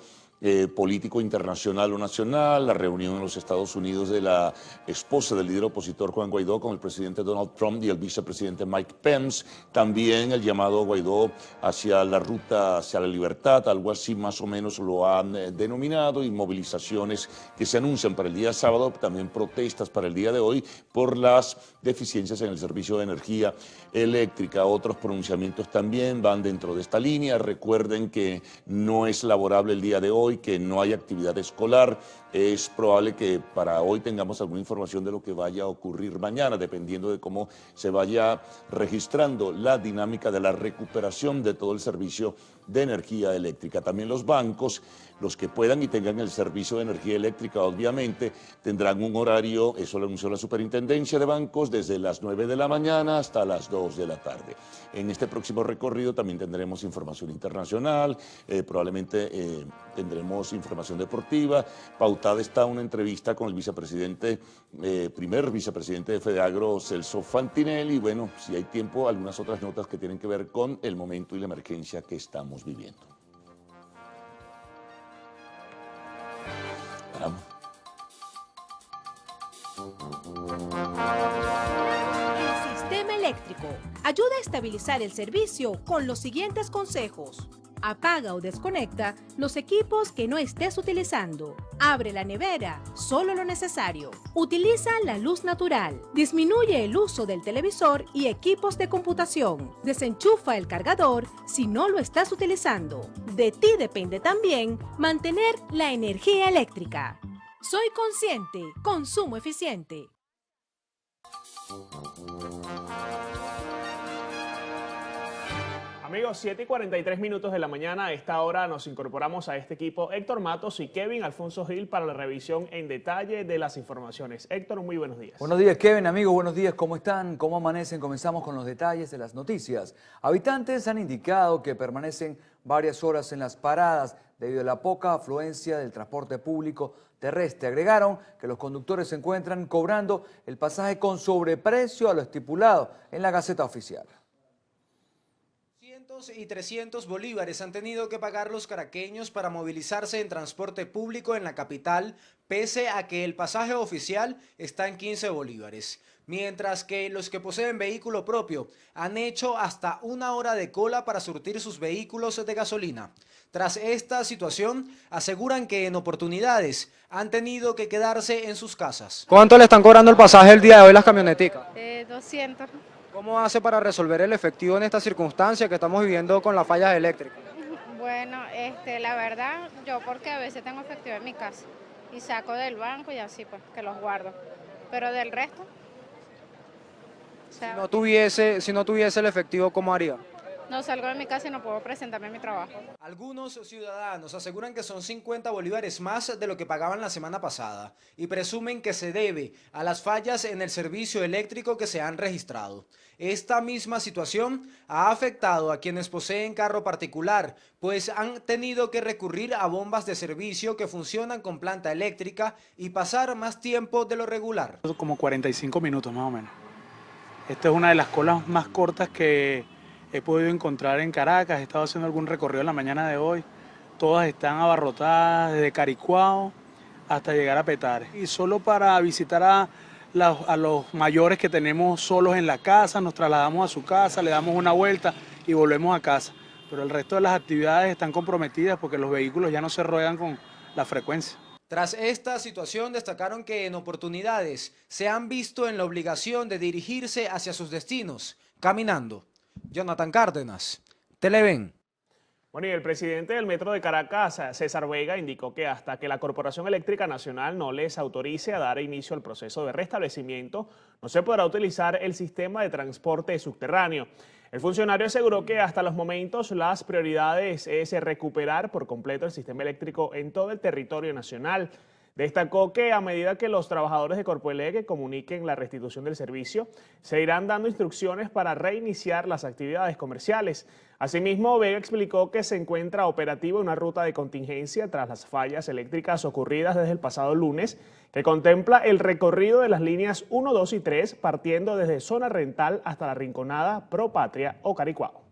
político internacional o nacional, la reunión en los Estados Unidos de la esposa del líder opositor Juan Guaidó con el presidente Donald Trump y el vicepresidente Mike Pence, también el llamado Guaidó hacia la ruta hacia la libertad, algo así más o menos lo han denominado, y movilizaciones que se anuncian para el día sábado, también protestas para el día de hoy por las deficiencias en el servicio de energía eléctrica. Otros pronunciamientos también van dentro de esta línea. Recuerden que no es laborable el día de hoy, que no hay actividad escolar. Es probable que para hoy tengamos alguna información de lo que vaya a ocurrir mañana, dependiendo de cómo se vaya registrando la dinámica de la recuperación de todo el servicio de energía eléctrica. También los bancos, los que puedan y tengan el servicio de energía eléctrica, obviamente tendrán un horario, eso lo anunció la Superintendencia de Bancos, desde las 9 de la mañana hasta las 2 de la tarde. En este próximo recorrido también tendremos información internacional, probablemente tendremos información deportiva. Pautada está una entrevista con el vicepresidente, primer vicepresidente de Fedeagro, Celso Fantinelli, y si hay tiempo, algunas otras notas que tienen que ver con el momento y la emergencia que estamos viviendo. Vamos. El sistema eléctrico ayuda a estabilizar el servicio con los siguientes consejos. Apaga o desconecta los equipos que no estés utilizando. Abre la nevera, solo lo necesario. Utiliza la luz natural. Disminuye el uso del televisor y equipos de computación. Desenchufa el cargador si no lo estás utilizando. De ti depende también mantener la energía eléctrica. Soy consciente, consumo eficiente. Amigos, 7:43 de la mañana. A esta hora nos incorporamos a este equipo Héctor Matos y Kevin Alfonso Gil para la revisión en detalle de las informaciones. Héctor, muy buenos días. Buenos días, Kevin, amigos, buenos días. ¿Cómo están? ¿Cómo amanecen? Comenzamos con los detalles de las noticias. Habitantes han indicado que permanecen varias horas en las paradas debido a la poca afluencia del transporte público terrestre. Agregaron que los conductores se encuentran cobrando el pasaje con sobreprecio a lo estipulado en la Gaceta Oficial. 200 y 300 bolívares han tenido que pagar los caraqueños para movilizarse en transporte público en la capital, pese a que el pasaje oficial está en 15 bolívares. Mientras que los que poseen vehículo propio han hecho hasta 1 hora de cola para surtir sus vehículos de gasolina. Tras esta situación, aseguran que en oportunidades han tenido que quedarse en sus casas. ¿Cuánto le están cobrando el pasaje el día de hoy las camioneticas? 200. ¿Cómo hace para resolver el efectivo en esta circunstancia que estamos viviendo con las fallas eléctricas? Bueno, la verdad, yo porque a veces tengo efectivo en mi casa y saco del banco y así pues, que los guardo. Pero del resto, o sea, Si no tuviese el efectivo, ¿cómo haría? no salgo de mi casa y no puedo presentarme a mi trabajo. Algunos ciudadanos aseguran que son 50 bolívares más de lo que pagaban la semana pasada y presumen que se debe a las fallas en el servicio eléctrico que se han registrado. Esta misma situación ha afectado a quienes poseen carro particular, pues han tenido que recurrir a bombas de servicio que funcionan con planta eléctrica y pasar más tiempo de lo regular. Como 45 minutos más o menos. Esta es una de las colas más cortas que he podido encontrar en Caracas. He estado haciendo algún recorrido en la mañana de hoy. Todas están abarrotadas desde Caricuao hasta llegar a Petare. Y solo para visitar a los mayores que tenemos solos en la casa, nos trasladamos a su casa, le damos una vuelta y volvemos a casa. Pero el resto de las actividades están comprometidas porque los vehículos ya no se ruedan con la frecuencia. Tras esta situación destacaron que en oportunidades se han visto en la obligación de dirigirse hacia sus destinos, caminando. Jonathan Cárdenas, Televen. Bueno, y el presidente del Metro de Caracas, César Vega, indicó que hasta que la Corporación Eléctrica Nacional no les autorice a dar inicio al proceso de restablecimiento, no se podrá utilizar el sistema de transporte subterráneo. El funcionario aseguró que hasta los momentos las prioridades es recuperar por completo el sistema eléctrico en todo el territorio nacional. Destacó que a medida que los trabajadores de Corpoelec comuniquen la restitución del servicio, se irán dando instrucciones para reiniciar las actividades comerciales. Asimismo, Vega explicó que se encuentra operativa una ruta de contingencia tras las fallas eléctricas ocurridas desde el pasado lunes, que contempla el recorrido de las líneas 1, 2 y 3, partiendo desde Zona Rental hasta la Rinconada, Pro Patria o Caricuao.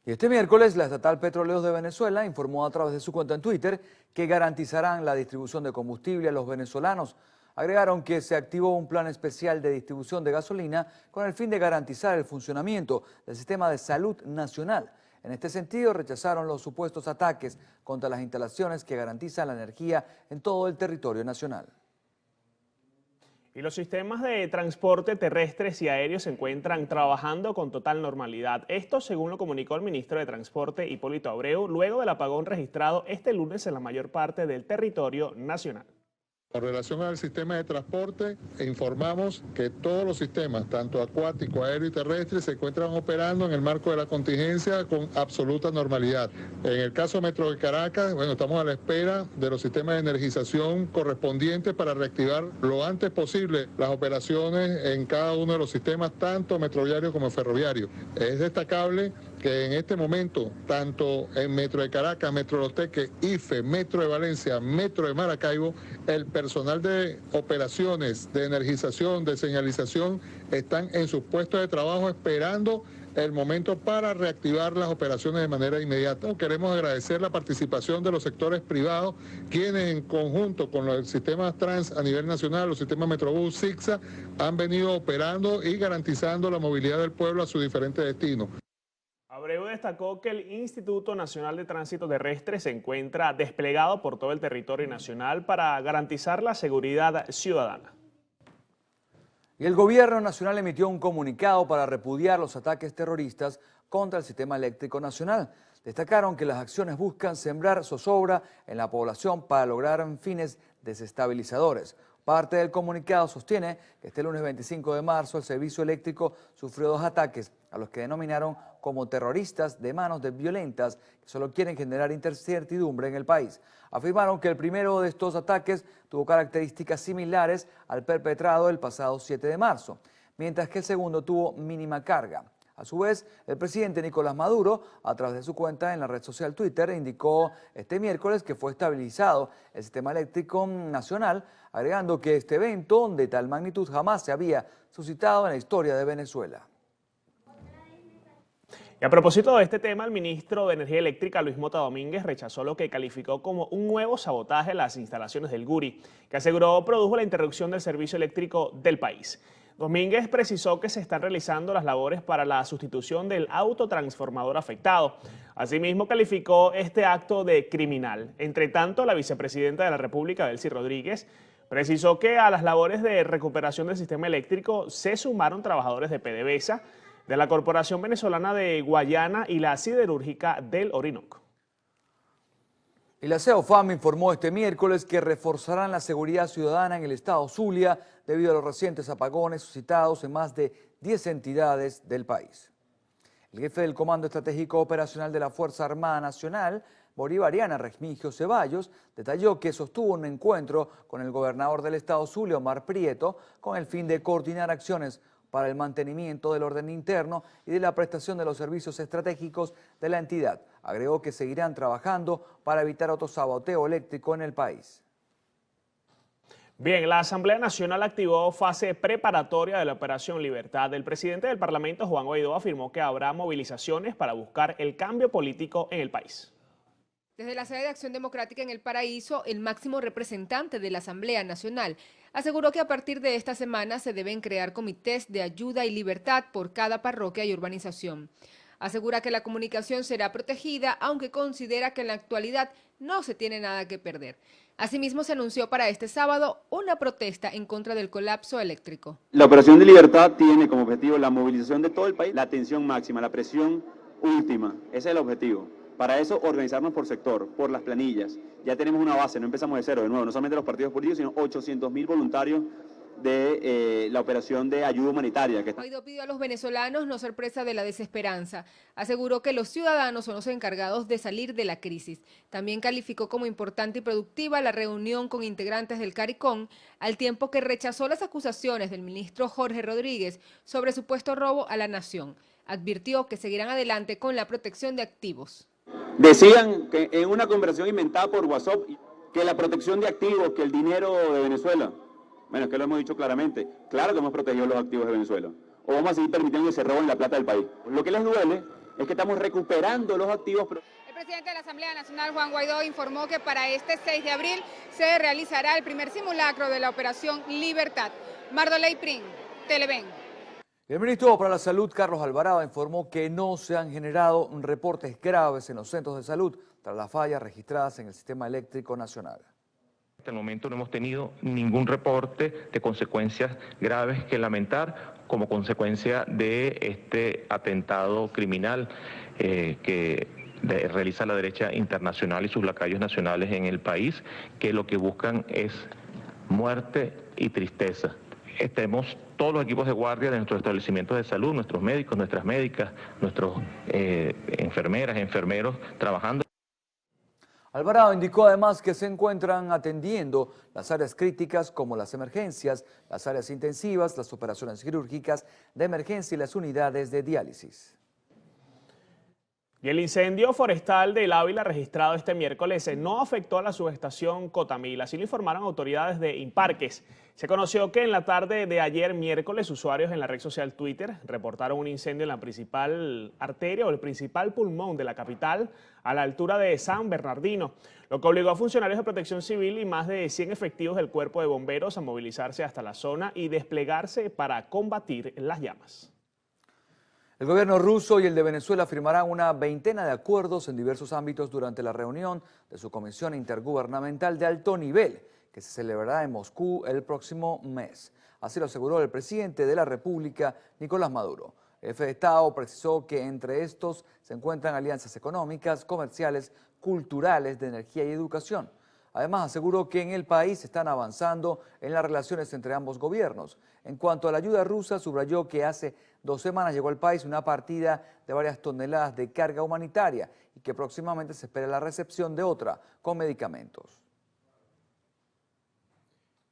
Y este miércoles, la estatal Petróleos de Venezuela informó a través de su cuenta en Twitter que garantizarán la distribución de combustible a los venezolanos. Agregaron que se activó un plan especial de distribución de gasolina con el fin de garantizar el funcionamiento del sistema de salud nacional. En este sentido, rechazaron los supuestos ataques contra las instalaciones que garantizan la energía en todo el territorio nacional. Y los sistemas de transporte terrestres y aéreos se encuentran trabajando con total normalidad. Esto según lo comunicó el ministro de Transporte, Hipólito Abreu, luego del apagón registrado este lunes en la mayor parte del territorio nacional. Con relación al sistema de transporte, informamos que todos los sistemas, tanto acuático, aéreo y terrestre, se encuentran operando en el marco de la contingencia con absoluta normalidad. En el caso Metro de Caracas, bueno, estamos a la espera de los sistemas de energización correspondientes para reactivar lo antes posible las operaciones en cada uno de los sistemas, tanto metroviario como ferroviario. Es destacable que en este momento, tanto en Metro de Caracas, Metro Los Teques, IFE, Metro de Valencia, Metro de Maracaibo, el personal de operaciones, de energización, de señalización, están en sus puestos de trabajo esperando el momento para reactivar las operaciones de manera inmediata. Queremos agradecer la participación de los sectores privados, quienes en conjunto con los sistemas trans a nivel nacional, los sistemas Metrobús, SIGSA, han venido operando y garantizando la movilidad del pueblo a sus diferentes destinos. Abreu destacó que el Instituto Nacional de Tránsito Terrestre se encuentra desplegado por todo el territorio nacional para garantizar la seguridad ciudadana. Y el gobierno nacional emitió un comunicado para repudiar los ataques terroristas contra el sistema eléctrico nacional. Destacaron que las acciones buscan sembrar zozobra en la población para lograr fines desestabilizadores. Parte del comunicado sostiene que este lunes 25 de marzo el servicio eléctrico sufrió 2 ataques a los que denominaron como terroristas de manos de violentas que solo quieren generar incertidumbre en el país. Afirmaron que el primero de estos ataques tuvo características similares al perpetrado el pasado 7 de marzo, mientras que el segundo tuvo mínima carga. A su vez, el presidente Nicolás Maduro, a través de su cuenta en la red social Twitter, indicó este miércoles que fue estabilizado el sistema eléctrico nacional, agregando que este evento de tal magnitud jamás se había suscitado en la historia de Venezuela. Y a propósito de este tema, el ministro de Energía Eléctrica, Luis Mota Domínguez, rechazó lo que calificó como un nuevo sabotaje a las instalaciones del Guri, que aseguró produjo la interrupción del servicio eléctrico del país. Domínguez precisó que se están realizando las labores para la sustitución del autotransformador afectado. Asimismo, calificó este acto de criminal. Entre tanto, la vicepresidenta de la República, Delcy Rodríguez, precisó que a las labores de recuperación del sistema eléctrico se sumaron trabajadores de PDVSA, de la Corporación Venezolana de Guayana y la Siderúrgica del Orinoco. Y la CEOFAM informó este miércoles que reforzarán la seguridad ciudadana en el estado Zulia debido a los recientes apagones suscitados en más de 10 entidades del país. El jefe del Comando Estratégico Operacional de la Fuerza Armada Nacional Bolivariana, Remigio Ceballos, detalló que sostuvo un encuentro con el gobernador del estado Zulia, Omar Prieto, con el fin de coordinar acciones para el mantenimiento del orden interno y de la prestación de los servicios estratégicos de la entidad. Agregó que seguirán trabajando para evitar otro saboteo eléctrico en el país. Bien, la Asamblea Nacional activó fase preparatoria de la Operación Libertad. El presidente del Parlamento, Juan Guaidó, afirmó que habrá movilizaciones para buscar el cambio político en el país. Desde la sede de Acción Democrática en El Paraíso, el máximo representante de la Asamblea Nacional aseguró que a partir de esta semana se deben crear comités de ayuda y libertad por cada parroquia y urbanización. Asegura que la comunicación será protegida, aunque considera que en la actualidad no se tiene nada que perder. Asimismo, se anunció para este sábado una protesta en contra del colapso eléctrico. La Operación de Libertad tiene como objetivo la movilización de todo el país, la atención máxima, la presión última. Ese es el objetivo. Para eso, organizarnos por sector, por las planillas. Ya tenemos una base, no empezamos de cero, de nuevo, no solamente los partidos políticos, sino 800.000 voluntarios de la operación de ayuda humanitaria. Guaidó pidió a los venezolanos no ser presa de la desesperanza. Aseguró que los ciudadanos son los encargados de salir de la crisis. También calificó como importante y productiva la reunión con integrantes del CARICOM, al tiempo que rechazó las acusaciones del ministro Jorge Rodríguez sobre supuesto robo a la nación. Advirtió que seguirán adelante con la protección de activos. Decían que en una conversación inventada por WhatsApp que la protección de activos, que el dinero de Venezuela. Bueno, es que lo hemos dicho claramente. Claro que hemos protegido los activos de Venezuela. O vamos a seguir permitiendo que se roben la plata del país. Lo que les duele es que estamos recuperando los activos. El presidente de la Asamblea Nacional, Juan Guaidó, informó que para este 6 de abril se realizará el primer simulacro de la Operación Libertad. Mardoley Prin, Televen. El ministro para la Salud, Carlos Alvarado, informó que no se han generado reportes graves en los centros de salud tras las fallas registradas en el sistema eléctrico nacional. Hasta el momento no hemos tenido ningún reporte de consecuencias graves que lamentar como consecuencia de este atentado criminal que realiza la derecha internacional y sus lacayos nacionales en el país, que lo que buscan es muerte y tristeza. Estemos todos los equipos de guardia de nuestros establecimientos de salud, nuestros médicos, nuestras médicas, nuestros enfermeras, enfermeros trabajando. Alvarado indicó además que se encuentran atendiendo las áreas críticas como las emergencias, las áreas intensivas, las operaciones quirúrgicas de emergencia y las unidades de diálisis. Y el incendio forestal del Ávila registrado este miércoles no afectó a la subestación Cotamil, así lo informaron autoridades de Imparques. Se conoció que en la tarde de ayer miércoles usuarios en la red social Twitter reportaron un incendio en la principal arteria o el principal pulmón de la capital a la altura de San Bernardino, lo que obligó a funcionarios de protección civil y más de 100 efectivos del cuerpo de bomberos a movilizarse hasta la zona y desplegarse para combatir las llamas. El gobierno ruso y el de Venezuela firmarán una veintena de acuerdos en diversos ámbitos durante la reunión de su Comisión Intergubernamental de Alto Nivel, que se celebrará en Moscú el próximo mes. Así lo aseguró el presidente de la República, Nicolás Maduro. El jefe de Estado precisó que entre estos se encuentran alianzas económicas, comerciales, culturales, de energía y educación. Además, aseguró que en el país están avanzando en las relaciones entre ambos gobiernos. En cuanto a la ayuda rusa, subrayó que hace 2 semanas llegó al país una partida de varias toneladas de carga humanitaria y que próximamente se espera la recepción de otra con medicamentos.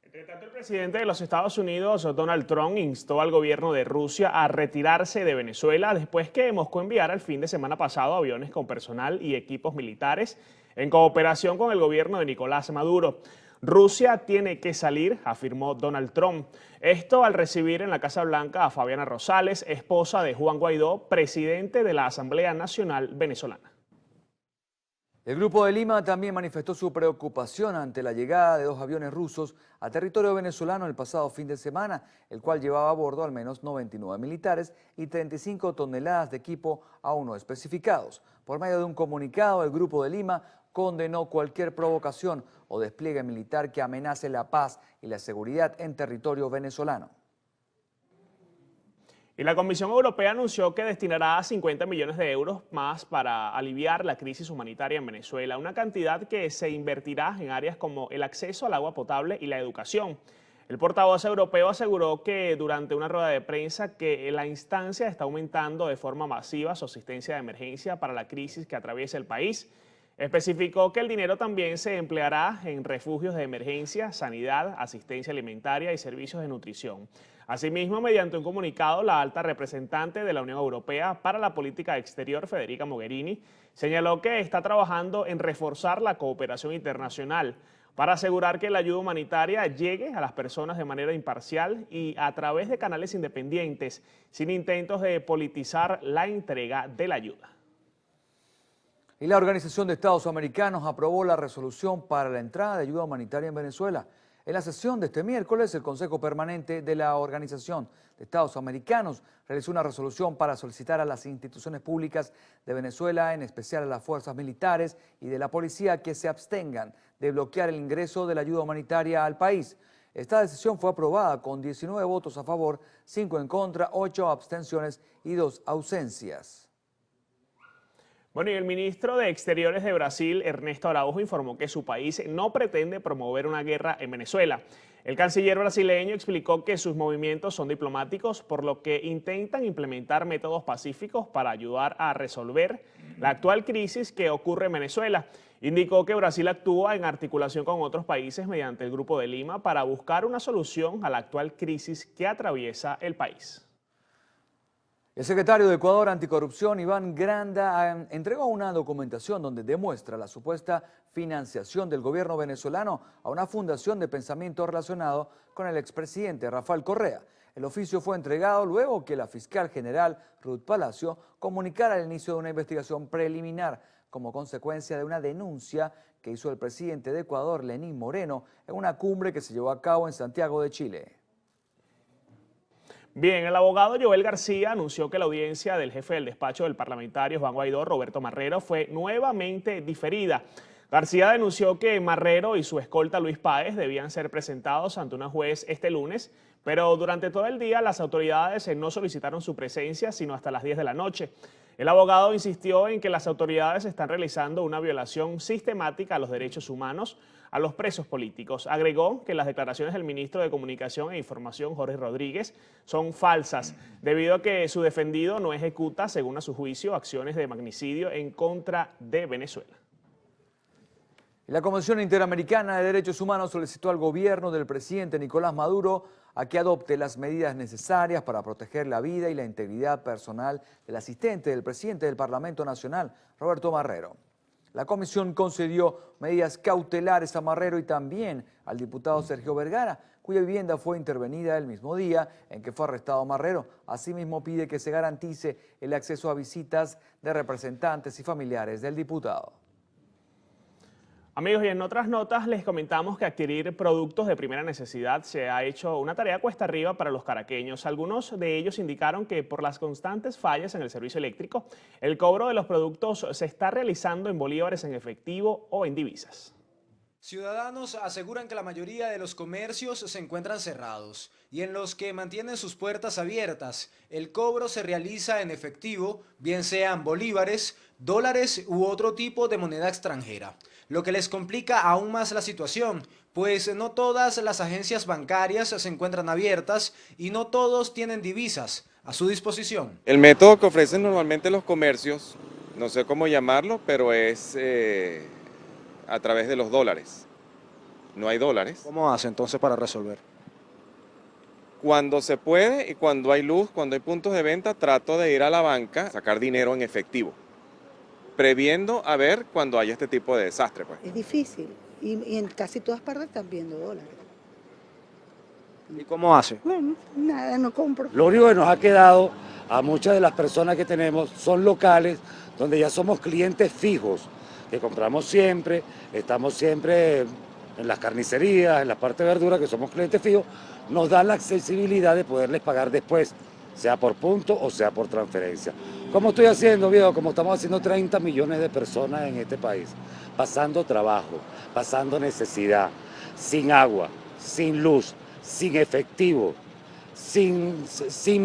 Entre tanto, el presidente de los Estados Unidos, Donald Trump, instó al gobierno de Rusia a retirarse de Venezuela después que Moscú enviara el fin de semana pasado aviones con personal y equipos militares en cooperación con el gobierno de Nicolás Maduro. Rusia tiene que salir, afirmó Donald Trump. Esto al recibir en la Casa Blanca a Fabiana Rosales, esposa de Juan Guaidó, presidente de la Asamblea Nacional Venezolana. El Grupo de Lima también manifestó su preocupación ante la llegada de 2 aviones rusos a territorio venezolano el pasado fin de semana, el cual llevaba a bordo al menos 99 militares y 35 toneladas de equipo aún no especificados. Por medio de un comunicado, el Grupo de Lima condenó cualquier provocación o despliegue militar que amenace la paz y la seguridad en territorio venezolano. Y la Comisión Europea anunció que destinará 50 millones de euros más para aliviar la crisis humanitaria en Venezuela, una cantidad que se invertirá en áreas como el acceso al agua potable y la educación. El portavoz europeo aseguró que durante una rueda de prensa que la instancia está aumentando de forma masiva su asistencia de emergencia para la crisis que atraviesa el país. Especificó que el dinero también se empleará en refugios de emergencia, sanidad, asistencia alimentaria y servicios de nutrición. Asimismo, mediante un comunicado, la alta representante de la Unión Europea para la Política Exterior, Federica Mogherini, señaló que está trabajando en reforzar la cooperación internacional para asegurar que la ayuda humanitaria llegue a las personas de manera imparcial y a través de canales independientes, sin intentos de politizar la entrega de la ayuda. Y la Organización de Estados Americanos aprobó la resolución para la entrada de ayuda humanitaria en Venezuela. En la sesión de este miércoles, el Consejo Permanente de la Organización de Estados Americanos realizó una resolución para solicitar a las instituciones públicas de Venezuela, en especial a las fuerzas militares y de la policía, que se abstengan de bloquear el ingreso de la ayuda humanitaria al país. Esta decisión fue aprobada con 19 votos a favor, 5 en contra, 8 abstenciones y 2 ausencias. Bueno, y el ministro de Exteriores de Brasil, Ernesto Araújo, informó que su país no pretende promover una guerra en Venezuela. El canciller brasileño explicó que sus movimientos son diplomáticos, por lo que intentan implementar métodos pacíficos para ayudar a resolver la actual crisis que ocurre en Venezuela. Indicó que Brasil actúa en articulación con otros países mediante el Grupo de Lima para buscar una solución a la actual crisis que atraviesa el país. El secretario de Ecuador Anticorrupción, Iván Granda, entregó una documentación donde demuestra la supuesta financiación del gobierno venezolano a una fundación de pensamiento relacionado con el expresidente Rafael Correa. El oficio fue entregado luego que la fiscal general Ruth Palacio comunicara el inicio de una investigación preliminar como consecuencia de una denuncia que hizo el presidente de Ecuador, Lenín Moreno, en una cumbre que se llevó a cabo en Santiago de Chile. Bien, el abogado Joel García anunció que la audiencia del jefe del despacho del parlamentario Juan Guaidó, Roberto Marrero, fue nuevamente diferida. García denunció que Marrero y su escolta Luis Páez debían ser presentados ante una juez este lunes, pero durante todo el día las autoridades no solicitaron su presencia sino hasta las 10 de la noche. El abogado insistió en que las autoridades están realizando una violación sistemática a los derechos humanos a los presos políticos. Agregó que las declaraciones del ministro de Comunicación e Información, Jorge Rodríguez, son falsas, debido a que su defendido no ejecuta, según a su juicio, acciones de magnicidio en contra de Venezuela. La Comisión Interamericana de Derechos Humanos solicitó al gobierno del presidente Nicolás Maduro a que adopte las medidas necesarias para proteger la vida y la integridad personal del asistente del presidente del Parlamento Nacional, Roberto Marrero. La comisión concedió medidas cautelares a Marrero y también al diputado Sergio Vergara, cuya vivienda fue intervenida el mismo día en que fue arrestado Marrero. Asimismo, pide que se garantice el acceso a visitas de representantes y familiares del diputado. Amigos, y en otras notas les comentamos que adquirir productos de primera necesidad se ha hecho una tarea cuesta arriba para los caraqueños. Algunos de ellos indicaron que por las constantes fallas en el servicio eléctrico, el cobro de los productos se está realizando en bolívares en efectivo o en divisas. Ciudadanos aseguran que la mayoría de los comercios se encuentran cerrados y en los que mantienen sus puertas abiertas, el cobro se realiza en efectivo, bien sean bolívares, dólares u otro tipo de moneda extranjera, lo que les complica aún más la situación, pues no todas las agencias bancarias se encuentran abiertas y no todos tienen divisas a su disposición. El método que ofrecen normalmente los comercios, no sé cómo llamarlo, pero es a través de los dólares. No hay dólares. ¿Cómo hace entonces para resolver? Cuando se puede y cuando hay luz, cuando hay puntos de venta, trato de ir a la banca, sacar dinero en efectivo, previendo a ver cuando haya este tipo de desastre. Pues. Es difícil. y en casi todas partes están viendo dólares. ¿Y cómo hace? Bueno, nada, no compro. Lo único que nos ha quedado a muchas de las personas que tenemos son locales donde ya somos clientes fijos, que compramos siempre, estamos siempre en las carnicerías, en la parte de verdura, que somos clientes fijos, nos dan la accesibilidad de poderles pagar después, sea por punto o sea por transferencia. ¿Cómo estoy haciendo, viejo? Como estamos haciendo 30 millones de personas en este país, pasando trabajo, pasando necesidad, sin agua, sin luz, sin efectivo, sin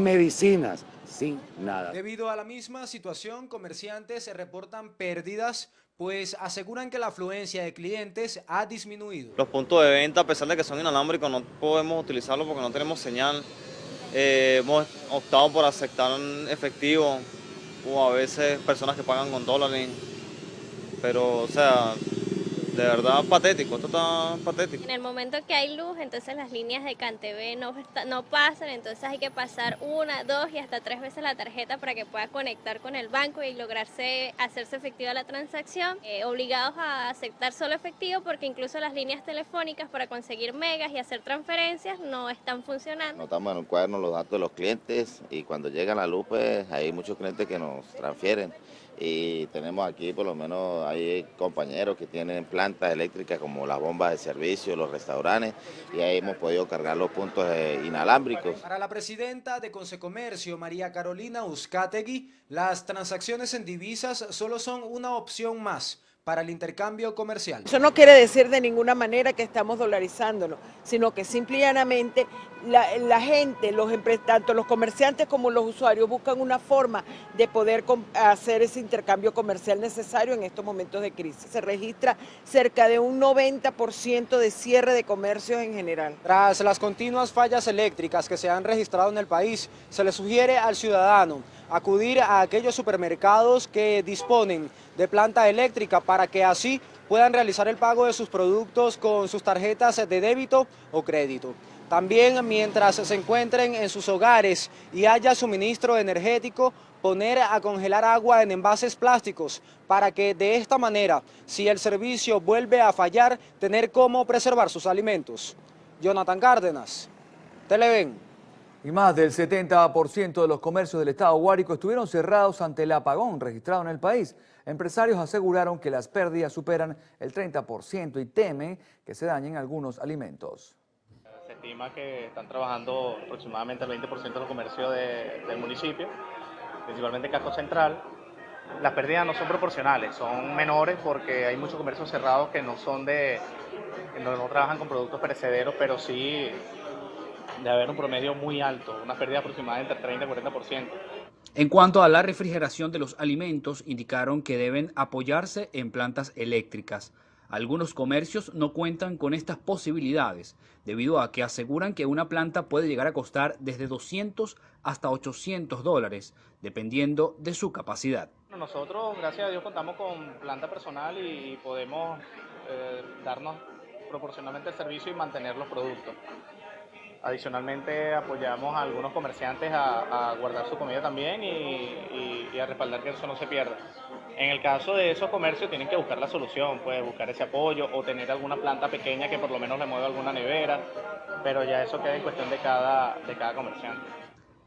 medicinas, sin nada. Debido a la misma situación, comerciantes reportan pérdidas, pues aseguran que la afluencia de clientes ha disminuido. Los puntos de venta, a pesar de que son inalámbricos, no podemos utilizarlos porque no tenemos señal. Hemos optado por aceptar efectivo o a veces personas que pagan con dólares, pero o sea, de verdad patético, esto está patético. En el momento que hay luz, entonces las líneas de CanTV no pasan, entonces hay que pasar 1, 2 y hasta 3 veces la tarjeta para que pueda conectar con el banco y hacerse efectiva la transacción. Obligados a aceptar solo efectivo porque incluso las líneas telefónicas para conseguir megas y hacer transferencias no están funcionando. Notamos en un cuaderno los datos de los clientes y cuando llega la luz pues hay muchos clientes que nos transfieren. Y tenemos aquí por lo menos hay compañeros que tienen plantas eléctricas como las bombas de servicio, los restaurantes, y ahí hemos podido cargar los puntos inalámbricos. Para la presidenta de Consecomercio, María Carolina Uzcategui, las transacciones en divisas solo son una opción más para el intercambio comercial. Eso no quiere decir de ninguna manera que estamos dolarizándolo, sino que simple y llanamente la gente, tanto los comerciantes como los usuarios buscan una forma de poder hacer ese intercambio comercial necesario en estos momentos de crisis. Se registra cerca de un 90% de cierre de comercios en general. Tras las continuas fallas eléctricas que se han registrado en el país, se le sugiere al ciudadano acudir a aquellos supermercados que disponen de planta eléctrica para que así puedan realizar el pago de sus productos con sus tarjetas de débito o crédito. También, mientras se encuentren en sus hogares y haya suministro energético, poner a congelar agua en envases plásticos para que de esta manera, si el servicio vuelve a fallar, tener cómo preservar sus alimentos. Jonathan Cárdenas, Televen. Y más del 70% de los comercios del estado Guárico estuvieron cerrados ante el apagón registrado en el país. Empresarios aseguraron que las pérdidas superan el 30% y temen que se dañen algunos alimentos. Se estima que están trabajando aproximadamente el 20% del comercio del municipio, principalmente Casco Central. Las pérdidas no son proporcionales, son menores porque hay muchos comercios cerrados que no trabajan con productos perecederos, pero sí de haber un promedio muy alto, una pérdida aproximada entre 30 y 40%. En cuanto a la refrigeración de los alimentos, indicaron que deben apoyarse en plantas eléctricas. Algunos comercios no cuentan con estas posibilidades, debido a que aseguran que una planta puede llegar a costar desde $200 hasta $800, dependiendo de su capacidad. Nosotros, gracias a Dios, contamos con planta personal y podemos darnos proporcionalmente el servicio y mantener los productos. Adicionalmente apoyamos a algunos comerciantes a guardar su comida también y a respaldar que eso no se pierda. En el caso de esos comercios tienen que buscar la solución, pues buscar ese apoyo o tener alguna planta pequeña que por lo menos le mueva alguna nevera, pero ya eso queda en cuestión de cada comerciante.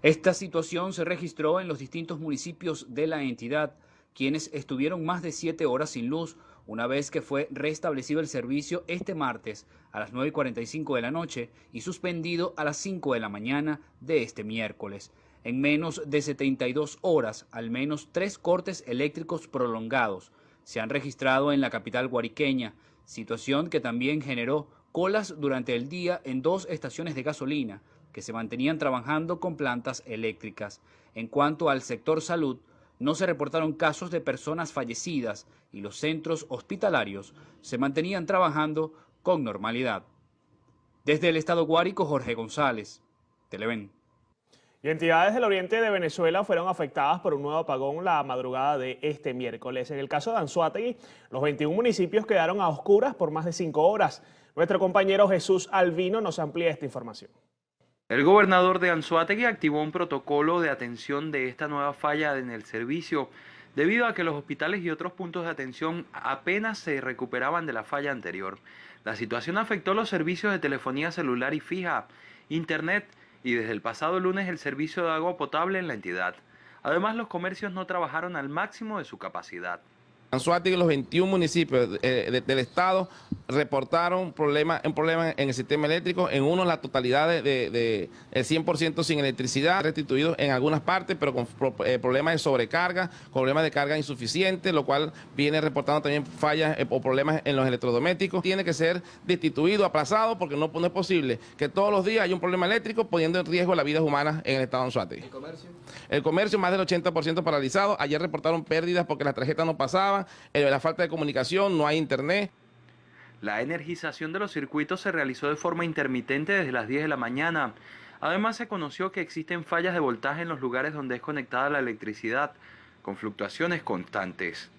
Esta situación se registró en los distintos municipios de la entidad, quienes estuvieron más de 7 horas sin luz, una vez que fue restablecido el servicio este martes a las 9:45 de la noche y suspendido a las 5 de la mañana de este miércoles. En menos de 72 horas, al menos 3 cortes eléctricos prolongados se han registrado en la capital guariqueña, situación que también generó colas durante el día en 2 estaciones de gasolina que se mantenían trabajando con plantas eléctricas. En cuanto al sector salud, no se reportaron casos de personas fallecidas y los centros hospitalarios se mantenían trabajando con normalidad. Desde el estado Guárico, Jorge González, Televen. Y entidades del oriente de Venezuela fueron afectadas por un nuevo apagón la madrugada de este miércoles. En el caso de Anzoátegui, los 21 municipios quedaron a oscuras por más de 5 horas. Nuestro compañero Jesús Albino nos amplía esta información. El gobernador de Anzoátegui activó un protocolo de atención de esta nueva falla en el servicio debido a que los hospitales y otros puntos de atención apenas se recuperaban de la falla anterior. La situación afectó los servicios de telefonía celular y fija, internet y desde el pasado lunes el servicio de agua potable en la entidad. Además, los comercios no trabajaron al máximo de su capacidad. Anzoátegui, los 21 municipios del estado reportaron un problema en el sistema eléctrico, en uno la totalidad el 100% sin electricidad, restituidos en algunas partes, pero con problemas de sobrecarga, problemas de carga insuficiente, lo cual viene reportando también fallas o problemas en los electrodomésticos. Tiene que ser destituido, aplazado, porque no es posible que todos los días haya un problema eléctrico poniendo en riesgo las vidas humanas en el estado de Anzoátegui. ¿El comercio? El comercio más del 80% paralizado. Ayer reportaron pérdidas porque las tarjetas no pasaban, la falta de comunicación, no hay internet. La energización de los circuitos se realizó de forma intermitente desde las 10 de la mañana. Además, se conoció que existen fallas de voltaje en los lugares donde es conectada la electricidad, con fluctuaciones constantes.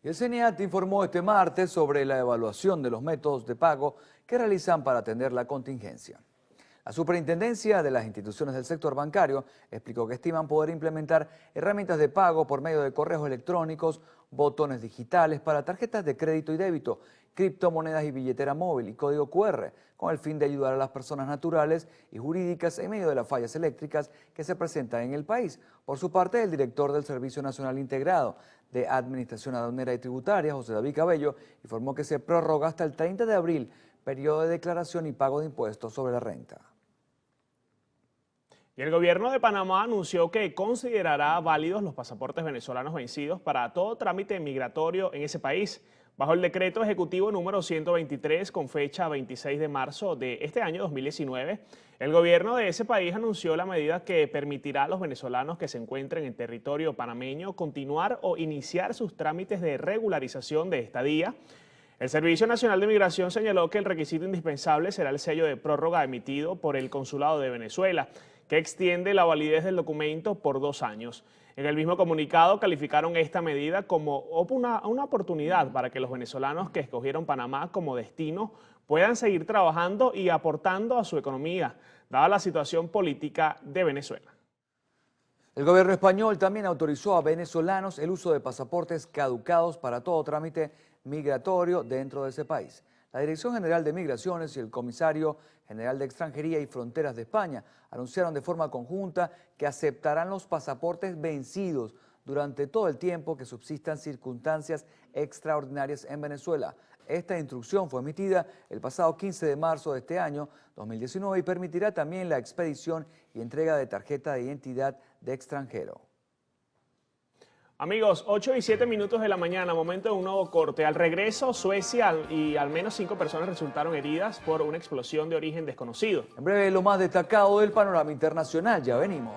El CENIAT informó este martes sobre la evaluación de los métodos de pago que realizan para atender la contingencia. La Superintendencia de las Instituciones del Sector Bancario explicó que estiman poder implementar herramientas de pago por medio de correos electrónicos, botones digitales para tarjetas de crédito y débito, criptomonedas y billetera móvil y código QR, con el fin de ayudar a las personas naturales y jurídicas en medio de las fallas eléctricas que se presentan en el país. Por su parte, el director del Servicio Nacional Integrado de Administración Aduanera y Tributaria, José David Cabello, informó que se prorroga hasta el 30 de abril periodo de declaración y pago de impuestos sobre la renta. Y el gobierno de Panamá anunció que considerará válidos los pasaportes venezolanos vencidos para todo trámite migratorio en ese país. Bajo el decreto ejecutivo número 123 con fecha 26 de marzo de este año 2019, el gobierno de ese país anunció la medida que permitirá a los venezolanos que se encuentren en territorio panameño continuar o iniciar sus trámites de regularización de estadía. El Servicio Nacional de Migración señaló que el requisito indispensable será el sello de prórroga emitido por el Consulado de Venezuela, que extiende la validez del documento por 2 años. En el mismo comunicado calificaron esta medida como una oportunidad para que los venezolanos que escogieron Panamá como destino puedan seguir trabajando y aportando a su economía, dada la situación política de Venezuela. El gobierno español también autorizó a venezolanos el uso de pasaportes caducados para todo trámite migratorio dentro de ese país. La Dirección General de Migraciones y el Comisario General de Extranjería y Fronteras de España anunciaron de forma conjunta que aceptarán los pasaportes vencidos durante todo el tiempo que subsistan circunstancias extraordinarias en Venezuela. Esta instrucción fue emitida el pasado 15 de marzo de este año 2019 y permitirá también la expedición y entrega de tarjeta de identidad de extranjero. Amigos, 8 y 7 minutos de la mañana, momento de un nuevo corte. Al regreso, Suecia y al menos 5 personas resultaron heridas por una explosión de origen desconocido. En breve, lo más destacado del panorama internacional. Ya venimos.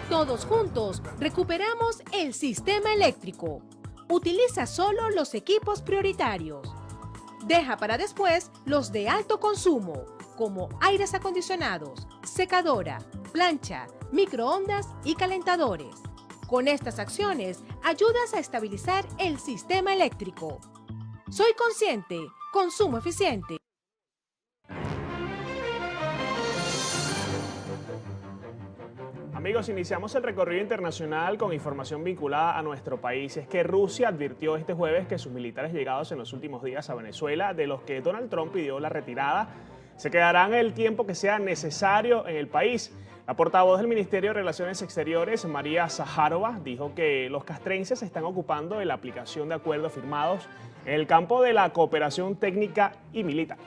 Todos juntos recuperamos el sistema eléctrico. Utiliza solo los equipos prioritarios. Deja para después los de alto consumo, como aires acondicionados, secadora, plancha, microondas y calentadores. Con estas acciones, ayudas a estabilizar el sistema eléctrico. Soy Consciente, consumo eficiente. Amigos, iniciamos el recorrido internacional con información vinculada a nuestro país. Es que Rusia advirtió este jueves que sus militares llegados en los últimos días a Venezuela, de los que Donald Trump pidió la retirada, se quedarán el tiempo que sea necesario en el país. La portavoz del Ministerio de Relaciones Exteriores, María Zaharova, dijo que los castrenses se están ocupando de la aplicación de acuerdos firmados en el campo de la cooperación técnica y militar.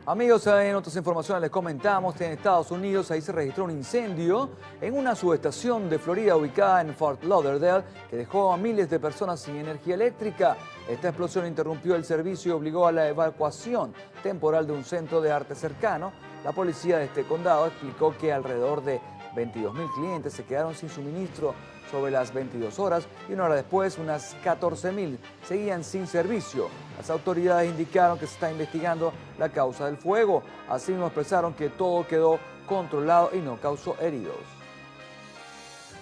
Amigos, en otras informaciones les comentamos que en Estados Unidos ahí se registró un incendio en una subestación de Florida ubicada en Fort Lauderdale que dejó a miles de personas sin energía eléctrica. Esta explosión interrumpió el servicio y obligó a la evacuación temporal de un centro de arte cercano. La policía de este condado explicó que alrededor de 22.000 clientes se quedaron sin suministro sobre las 22 horas y una hora después unas 14.000 seguían sin servicio. Las autoridades indicaron que se está investigando la causa del fuego. Asimismo expresaron que todo quedó controlado y no causó heridos.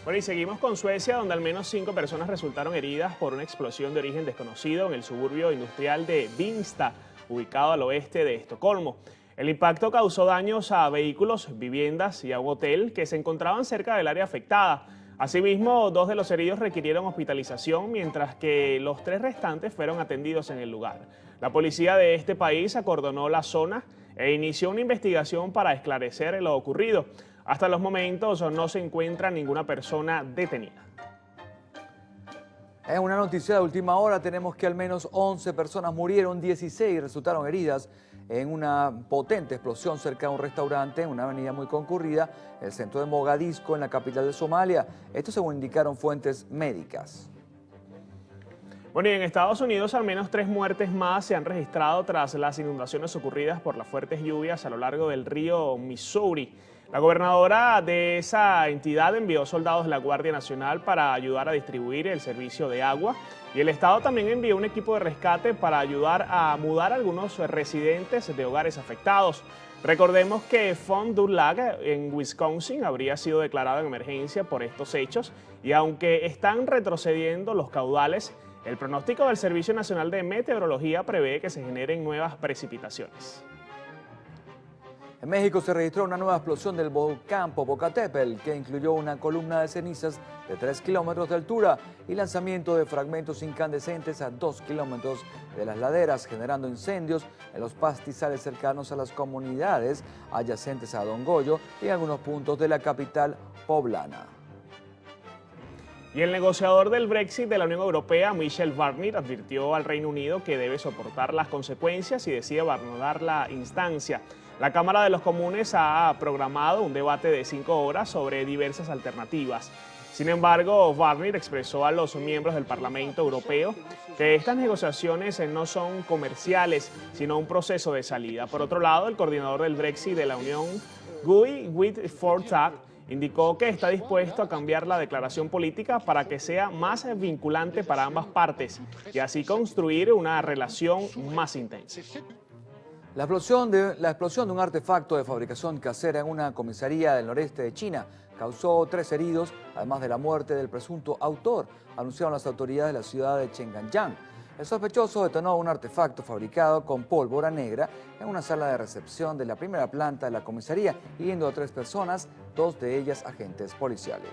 Bueno, y seguimos con Suecia, donde al menos 5 personas resultaron heridas por una explosión de origen desconocido en el suburbio industrial de Vinsta, ubicado al oeste de Estocolmo. El impacto causó daños a vehículos, viviendas y a un hotel que se encontraban cerca del área afectada. Asimismo, 2 de los heridos requirieron hospitalización, mientras que los 3 restantes fueron atendidos en el lugar. La policía de este país acordonó la zona e inició una investigación para esclarecer lo ocurrido. Hasta los momentos no se encuentra ninguna persona detenida. En una noticia de última hora tenemos que al menos 11 personas murieron, 16 resultaron heridas en una potente explosión cerca de un restaurante en una avenida muy concurrida, el centro de Mogadiscio, en la capital de Somalia. Esto según indicaron fuentes médicas. Bueno, y en Estados Unidos al menos 3 muertes más se han registrado tras las inundaciones ocurridas por las fuertes lluvias a lo largo del río Missouri. La gobernadora de esa entidad envió soldados de la Guardia Nacional para ayudar a distribuir el servicio de agua, y el estado también envió un equipo de rescate para ayudar a mudar a algunos residentes de hogares afectados. Recordemos que Fond du Lac en Wisconsin habría sido declarado en emergencia por estos hechos, y aunque están retrocediendo los caudales, el pronóstico del Servicio Nacional de Meteorología prevé que se generen nuevas precipitaciones. En México se registró una nueva explosión del volcán Popocatépetl que incluyó una columna de cenizas de 3 kilómetros de altura y lanzamiento de fragmentos incandescentes a 2 kilómetros de las laderas, generando incendios en los pastizales cercanos a las comunidades adyacentes a Don Goyo y en algunos puntos de la capital poblana. Y el negociador del Brexit de la Unión Europea, Michel Barnier, advirtió al Reino Unido que debe soportar las consecuencias si decide abandonar la instancia. La Cámara de los Comunes ha programado un debate de 5 horas sobre diversas alternativas. Sin embargo, Barnier expresó a los miembros del Parlamento Europeo que estas negociaciones no son comerciales, sino un proceso de salida. Por otro lado, el coordinador del Brexit de la Unión, Guy Whitforth, indicó que está dispuesto a cambiar la declaración política para que sea más vinculante para ambas partes y así construir una relación más intensa. La explosión de un artefacto de fabricación casera en una comisaría del noreste de China causó 3 heridos, además de la muerte del presunto autor, anunciaron las autoridades de la ciudad de Chenganyang. El sospechoso detonó un artefacto fabricado con pólvora negra en una sala de recepción de la primera planta de la comisaría, hiriendo a 3 personas, 2 de ellas agentes policiales.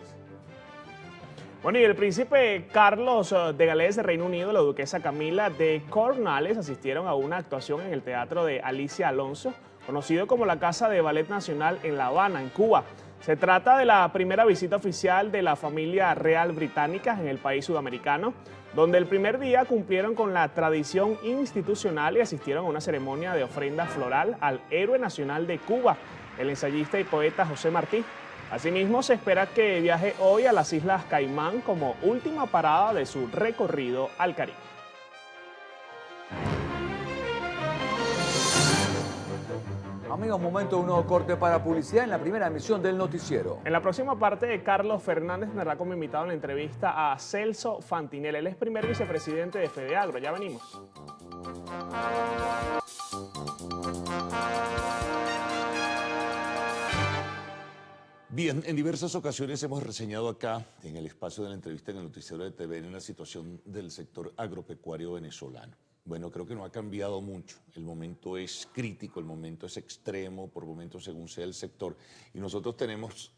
Bueno, y el príncipe Carlos de Gales de Reino Unido y la duquesa Camila de Cornualles asistieron a una actuación en el teatro de Alicia Alonso, conocido como la Casa de Ballet Nacional en La Habana, en Cuba. Se trata de la primera visita oficial de la familia real británica en el país sudamericano, donde el primer día cumplieron con la tradición institucional y asistieron a una ceremonia de ofrenda floral al héroe nacional de Cuba, el ensayista y poeta José Martí. Asimismo, se espera que viaje hoy a las Islas Caimán como última parada de su recorrido al Caribe. Amigos, momento de un nuevo corte para publicidad en la primera emisión del noticiero. En la próxima parte, Carlos Fernández tendrá como invitado en la entrevista a Celso Fantinel. Él es primer vicepresidente de FEDEAGRO. Ya venimos. Bien, en diversas ocasiones hemos reseñado acá, en el espacio de la entrevista en el noticiero de TVN, la situación del sector agropecuario venezolano. Bueno, creo que no ha cambiado mucho. El momento es crítico, el momento es extremo, por momentos según sea el sector. Y nosotros tenemos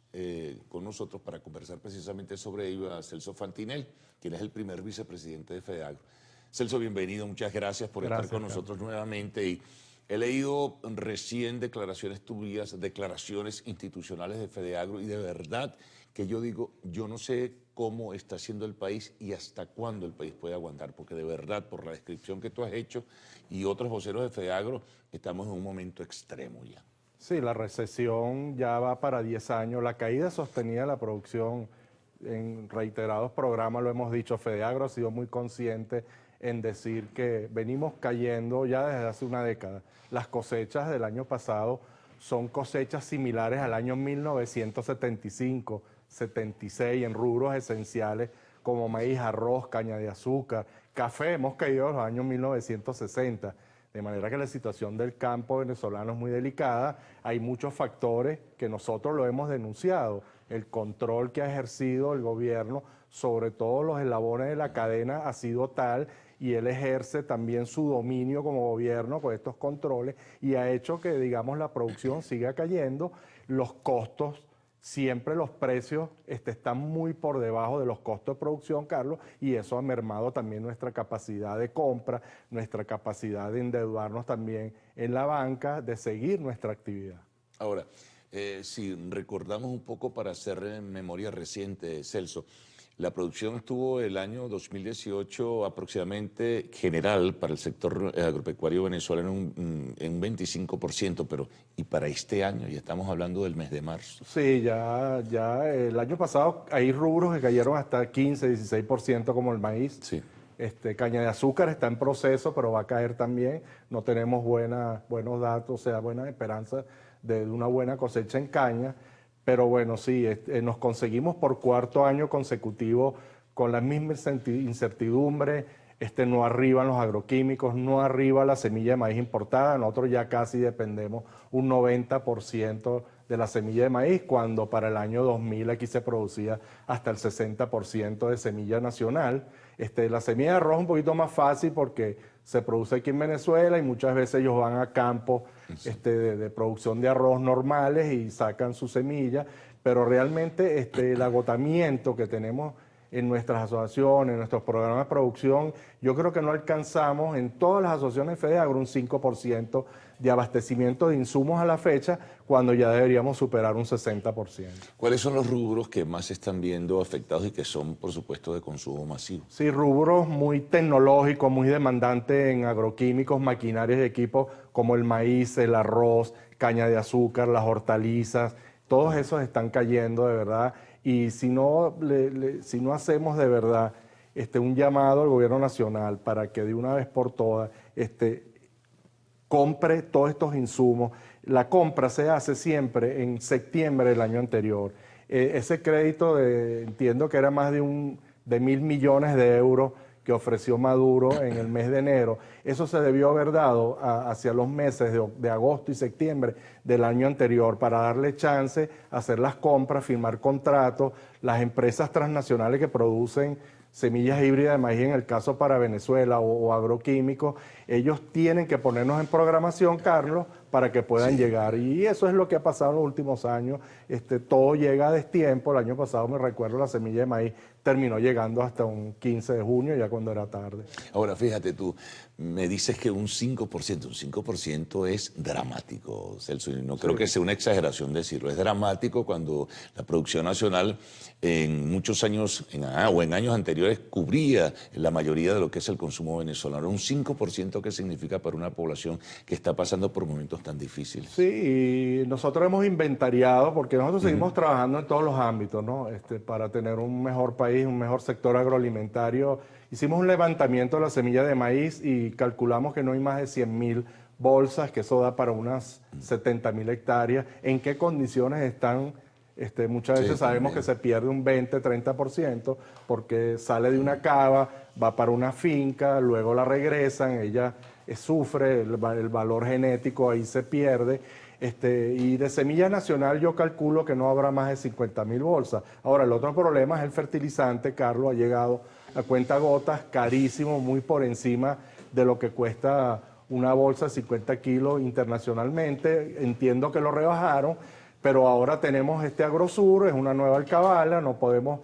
con nosotros para conversar precisamente sobre ello a Celso Fantinel, quien es el primer vicepresidente de FEDEAGRO. Celso, bienvenido, muchas gracias por estar con nosotros nuevamente. Y he leído recién declaraciones tuyas, declaraciones institucionales de FEDEAGRO, y de verdad que yo digo, yo no sé cómo está haciendo el país y hasta cuándo el país puede aguantar, porque de verdad, por la descripción que tú has hecho y otros voceros de FEDEAGRO, estamos en un momento extremo ya. Sí, la recesión ya va para 10 años. La caída sostenida de la producción, en reiterados programas lo hemos dicho, FEDEAGRO ha sido muy consciente en decir que venimos cayendo ya desde hace una década. Las cosechas del año pasado son cosechas similares al año 1975, 76 en rubros esenciales como maíz, arroz, caña de azúcar, café. Hemos caído en los años 1960, de manera que la situación del campo venezolano es muy delicada. Hay muchos factores que nosotros lo hemos denunciado. El control que ha ejercido el gobierno sobre todos los eslabones de la cadena ha sido tal, y él ejerce también su dominio como gobierno con estos controles y ha hecho que, digamos, la producción siga cayendo, los costos, siempre los precios están muy por debajo de los costos de producción, Carlos, y eso ha mermado también nuestra capacidad de compra, nuestra capacidad de endeudarnos también en la banca, de seguir nuestra actividad. Ahora, si recordamos un poco para hacer memoria reciente, Celso, la producción estuvo el año 2018 aproximadamente general para el sector agropecuario venezolano en un 25%, pero ¿y para este año? Ya estamos hablando del mes de marzo. Sí, ya el año pasado hay rubros que cayeron hasta 15, 16% como el maíz. Sí. Caña de azúcar está en proceso, pero va a caer también. No tenemos buenos datos, o sea, buena esperanza de una buena cosecha en caña. Pero bueno, sí, nos conseguimos por cuarto año consecutivo con la misma incertidumbre, no arriban los agroquímicos, no arriba la semilla de maíz importada. Nosotros ya casi dependemos un 90% de la semilla de maíz, cuando para el año 2000 aquí se producía hasta el 60% de semilla nacional. La semilla de arroz es un poquito más fácil porque se produce aquí en Venezuela y muchas veces ellos van a campos de producción de arroz normales y sacan su semilla, pero realmente el agotamiento que tenemos en nuestras asociaciones, en nuestros programas de producción, yo creo que no alcanzamos en todas las asociaciones de FEDEAGRO un 5% de abastecimiento de insumos a la fecha, cuando ya deberíamos superar un 60%. ¿Cuáles son los rubros que más se están viendo afectados y que son, por supuesto, de consumo masivo? Sí, rubros muy tecnológicos, muy demandantes en agroquímicos, maquinarias y equipos, como el maíz, el arroz, caña de azúcar, las hortalizas, todos esos están cayendo de verdad. Y si no hacemos de verdad un llamado al gobierno nacional para que de una vez por todas compre todos estos insumos, la compra se hace siempre en septiembre del año anterior. Ese crédito entiendo que era más de 1.000 millones de euros que ofreció Maduro en el mes de enero, eso se debió haber dado hacia los meses de agosto y septiembre del año anterior para darle chance a hacer las compras, firmar contratos. Las empresas transnacionales que producen semillas híbridas de maíz, en el caso para Venezuela, o agroquímicos, ellos tienen que ponernos en programación, Carlos, para que puedan llegar. Y eso es lo que ha pasado en los últimos años. Todo llega a destiempo. El año pasado, me recuerdo, la semilla de maíz terminó llegando hasta un 15 de junio, ya cuando era tarde. Ahora, fíjate tú, me dices que un 5% es dramático, Celso, y no creo que sea una exageración decirlo. Es dramático cuando la producción nacional en muchos años, o en años anteriores, cubría la mayoría de lo que es el consumo venezolano. Un 5% que significa para una población que está pasando por momentos tan difíciles. Sí, y nosotros hemos inventariado, porque nosotros seguimos trabajando en todos los ámbitos, ¿no? Para tener un mejor país, un mejor sector agroalimentario. Hicimos un levantamiento de la semilla de maíz y calculamos que no hay más de 100.000 bolsas, que eso da para unas 70.000 hectáreas. ¿En qué condiciones están? Muchas veces sabemos que se pierde un 20-30% porque sale de una cava, va para una finca, luego la regresan, ella sufre, el valor genético ahí se pierde. Y de semilla nacional yo calculo que no habrá más de 50.000 bolsas. Ahora, el otro problema es el fertilizante, Carlos, ha llegado a cuentagotas carísimo, muy por encima de lo que cuesta una bolsa de 50 kilos internacionalmente. Entiendo que lo rebajaron, pero ahora tenemos Agrosur, es una nueva alcabala, no podemos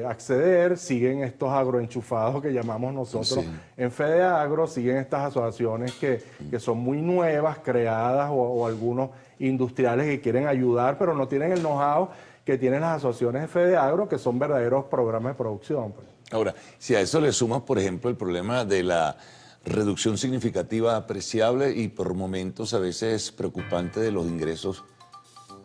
acceder, siguen estos agroenchufados que llamamos nosotros en FEDEAGRO, siguen estas asociaciones que son muy nuevas, creadas, o algunos industriales que quieren ayudar, pero no tienen el know-how que tienen las asociaciones de FEDEAGRO, que son verdaderos programas de producción. Ahora, si a eso le sumas, por ejemplo, el problema de la reducción significativa, apreciable y por momentos a veces preocupante de los ingresos,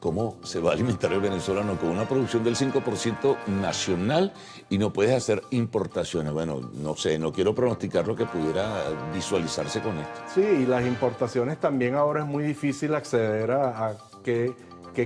¿cómo se va a alimentar el venezolano con una producción del 5% nacional y no puedes hacer importaciones? Bueno, no sé, no quiero pronosticar lo que pudiera visualizarse con esto. Sí, y las importaciones también ahora es muy difícil acceder a qué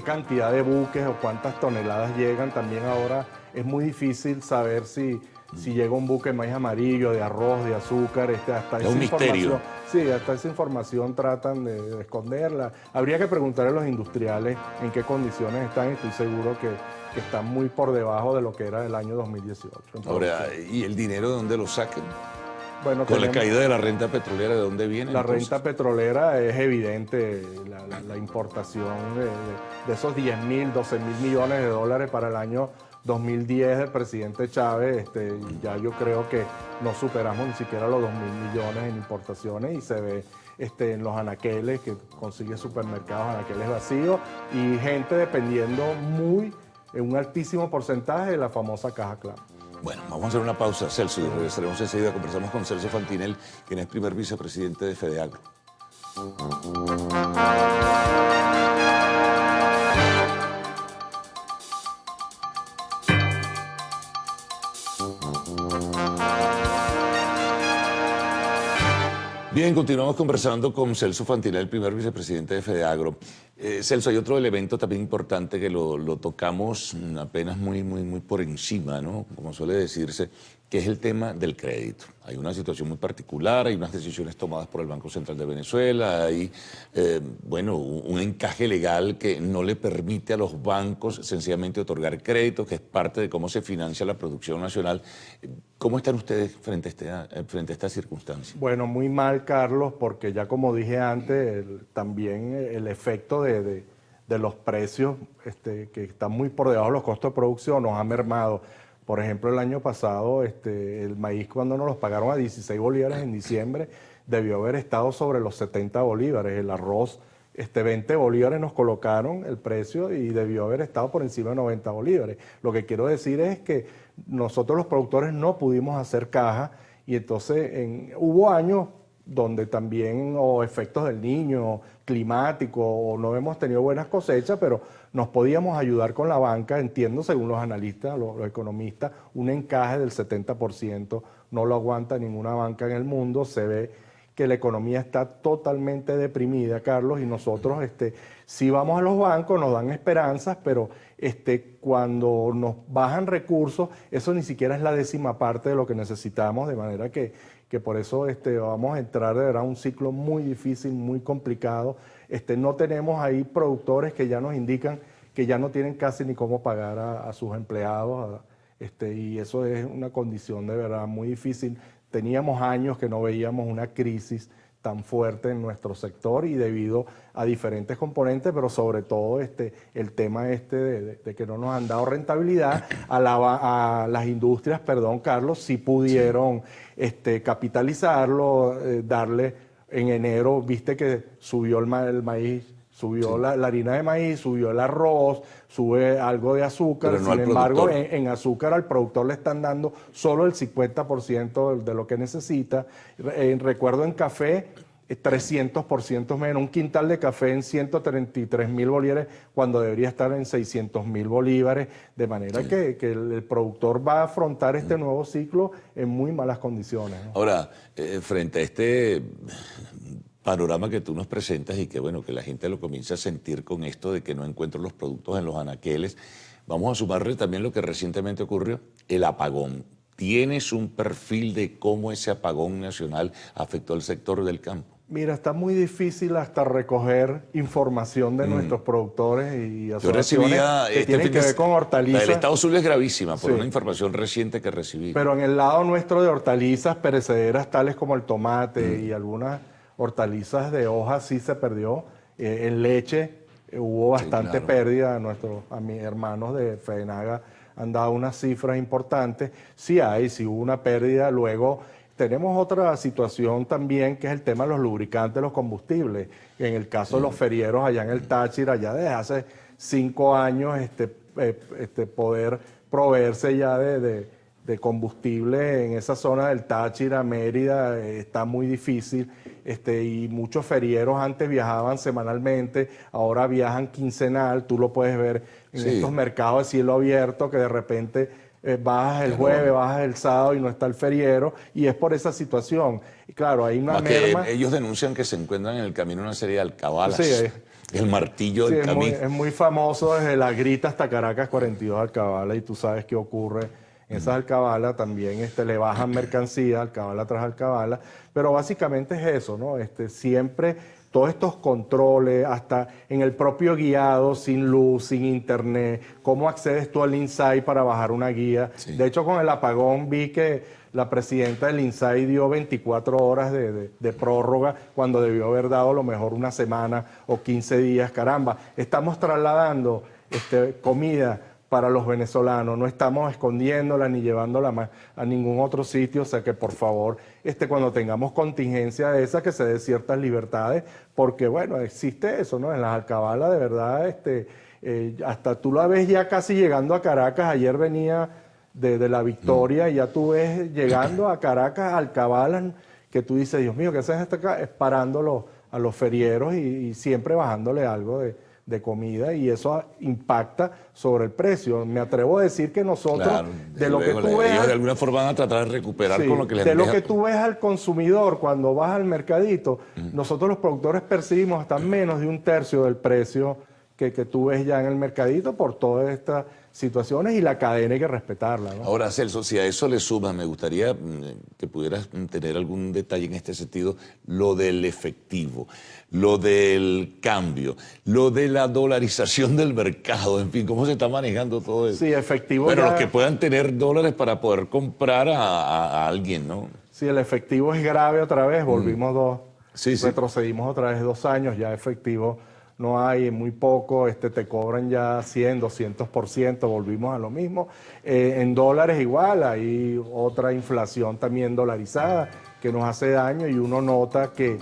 cantidad de buques o cuántas toneladas llegan. También ahora es muy difícil saber si llega un buque de maíz amarillo, de arroz, de azúcar, hasta es un misterio. Sí, hasta esa información tratan de esconderla. Habría que preguntarle a los industriales en qué condiciones están, y estoy seguro que están muy por debajo de lo que era el año 2018. Ahora, ¿y el dinero de dónde lo saquen? Bueno, con la caída de la renta petrolera, ¿de dónde viene? La entonces? renta petrolera es evidente, la importación de esos 10.000, 12.000 millones de dólares para el año 2010 del presidente Chávez, ya yo creo que no superamos ni siquiera los 2.000 millones en importaciones y se ve en los anaqueles, que consigue supermercados, anaqueles vacíos y gente dependiendo en un altísimo porcentaje de la famosa caja clave. Bueno, vamos a hacer una pausa, Celso, y regresaremos enseguida. Conversamos con Celso Fantinel, quien es primer vicepresidente de FEDEAGRO. Bien, continuamos conversando con Celso Fantinel, primer vicepresidente de FEDEAGRO. Celso, hay otro elemento también importante que lo tocamos apenas muy por encima, ¿no? Como suele decirse, que es el tema del crédito. Hay una situación muy particular, hay unas decisiones tomadas por el Banco Central de Venezuela, hay, un encaje legal que no le permite a los bancos sencillamente otorgar crédito, que es parte de cómo se financia la producción nacional. ¿Cómo están ustedes frente a esta circunstancia? Bueno, muy mal, Carlos, porque ya como dije antes, también el efecto de los precios que están muy por debajo de los costos de producción nos ha mermado. Por ejemplo, el año pasado el maíz, cuando nos los pagaron a 16 bolívares en diciembre, debió haber estado sobre los 70 bolívares. El arroz, 20 bolívares nos colocaron el precio y debió haber estado por encima de 90 bolívares. Lo que quiero decir es que nosotros los productores no pudimos hacer caja y entonces hubo años donde también, o efectos del Niño, climático, o no hemos tenido buenas cosechas, pero nos podíamos ayudar con la banca, entiendo, según los analistas, los economistas, un encaje del 70%, no lo aguanta ninguna banca en el mundo, se ve que la economía está totalmente deprimida, Carlos, y nosotros si vamos a los bancos nos dan esperanzas, pero cuando nos bajan recursos, eso ni siquiera es la 10ª parte de lo que necesitamos, de manera que por eso vamos a entrar de verdad un ciclo muy difícil, muy complicado. No tenemos ahí productores que ya nos indican que ya no tienen casi ni cómo pagar a sus empleados, y eso es una condición de verdad muy difícil. Teníamos años que no veíamos una crisis tan fuerte en nuestro sector y debido a diferentes componentes, pero sobre todo el tema de que no nos han dado rentabilidad a las industrias, perdón, Carlos, sí pudieron capitalizarlo, darle en enero, viste que subió el maíz, subió la harina de maíz, subió el arroz, sube algo de azúcar, pero no sin al embargo productor. en azúcar al productor le están dando solo el 50% de lo que necesita. Recuerdo en café 300% menos, un quintal de café en 133.000 bolívares cuando debería estar en 600.000 bolívares, de manera que el productor va a afrontar este nuevo ciclo en muy malas condiciones, ¿no? Ahora, frente a este panorama que tú nos presentas y que que la gente lo comienza a sentir con esto de que no encuentro los productos en los anaqueles, vamos a sumarle también lo que recientemente ocurrió, el apagón. ¿Tienes un perfil de cómo ese apagón nacional afectó al sector del campo? Mira, está muy difícil hasta recoger información de nuestros productores y Yo asociaciones recibía que tienen que ver con hortalizas. La del Estado Zulia es gravísima por Sí. una información reciente que recibí. Pero en el lado nuestro de hortalizas perecederas tales como el tomate y algunas hortalizas de hojas sí se perdió. En leche hubo bastante pérdida. A mis hermanos de Fedenaga han dado unas cifras importantes. Sí hubo una pérdida. Luego tenemos otra situación también que es el tema de los lubricantes, los combustibles. En el caso de los ferieros allá en el Táchira, ya desde hace 5 años poder proveerse ya de combustible en esa zona del Táchira, Mérida, está muy difícil. Y muchos ferieros antes viajaban semanalmente, ahora viajan quincenal. Tú lo puedes ver en estos mercados de cielo abierto que de repente bajas el jueves, bajas el sábado y no está el feriero, y es por esa situación. Y claro, hay una merma. Ellos denuncian que se encuentran en el camino una serie de alcabalas. Sí, el martillo del camino. Es muy famoso desde La Grita hasta Caracas 42 alcabalas, y tú sabes qué ocurre en esas alcabalas. También le bajan mercancía, alcabala tras alcabala, pero básicamente es eso, ¿no? Siempre todos estos controles, hasta en el propio guiado, sin luz, sin internet, cómo accedes tú al INSAI para bajar una guía. De hecho, con el apagón vi que la presidenta del INSAI dio 24 horas de prórroga cuando debió haber dado a lo mejor una semana o 15 días. Caramba, estamos trasladando comida para los venezolanos, no estamos escondiéndola ni llevándola a ningún otro sitio, o sea que por favor, cuando tengamos contingencia de esa, que se dé ciertas libertades, porque bueno, existe eso, ¿no? En las alcabalas de verdad, hasta tú la ves ya casi llegando a Caracas. Ayer venía de La Victoria y ya tú ves llegando a Caracas, alcabalas, que tú dices, Dios mío, ¿qué haces hasta acá? Es parando a los ferieros y siempre bajándole algo de comida, y eso impacta sobre el precio. Me atrevo a decir que nosotros, Claro, de lo que luego, tú ves... ellos de alguna forma van a tratar de recuperar Sí, con lo que les de lo deja. que tú ves al consumidor cuando vas al mercadito, nosotros los productores percibimos hasta menos de un tercio del precio que tú ves ya en el mercadito por todas estas situaciones, y la cadena hay que respetarla, ¿no? Ahora, Celso, si a eso le sumas, me gustaría que pudieras tener algún detalle en este sentido, lo del efectivo, lo del cambio, lo de la dolarización del mercado, en fin, ¿cómo se está manejando todo eso? Sí, efectivo. Bueno, ya... los que puedan tener dólares para poder comprar a alguien, ¿no? Sí, el efectivo es grave otra vez, volvimos Sí. retrocedimos otra vez 2 años, ya efectivo no hay, muy poco, te cobran ya 100, 200%, volvimos a lo mismo. En dólares igual, hay otra inflación también dolarizada que nos hace daño, y uno nota que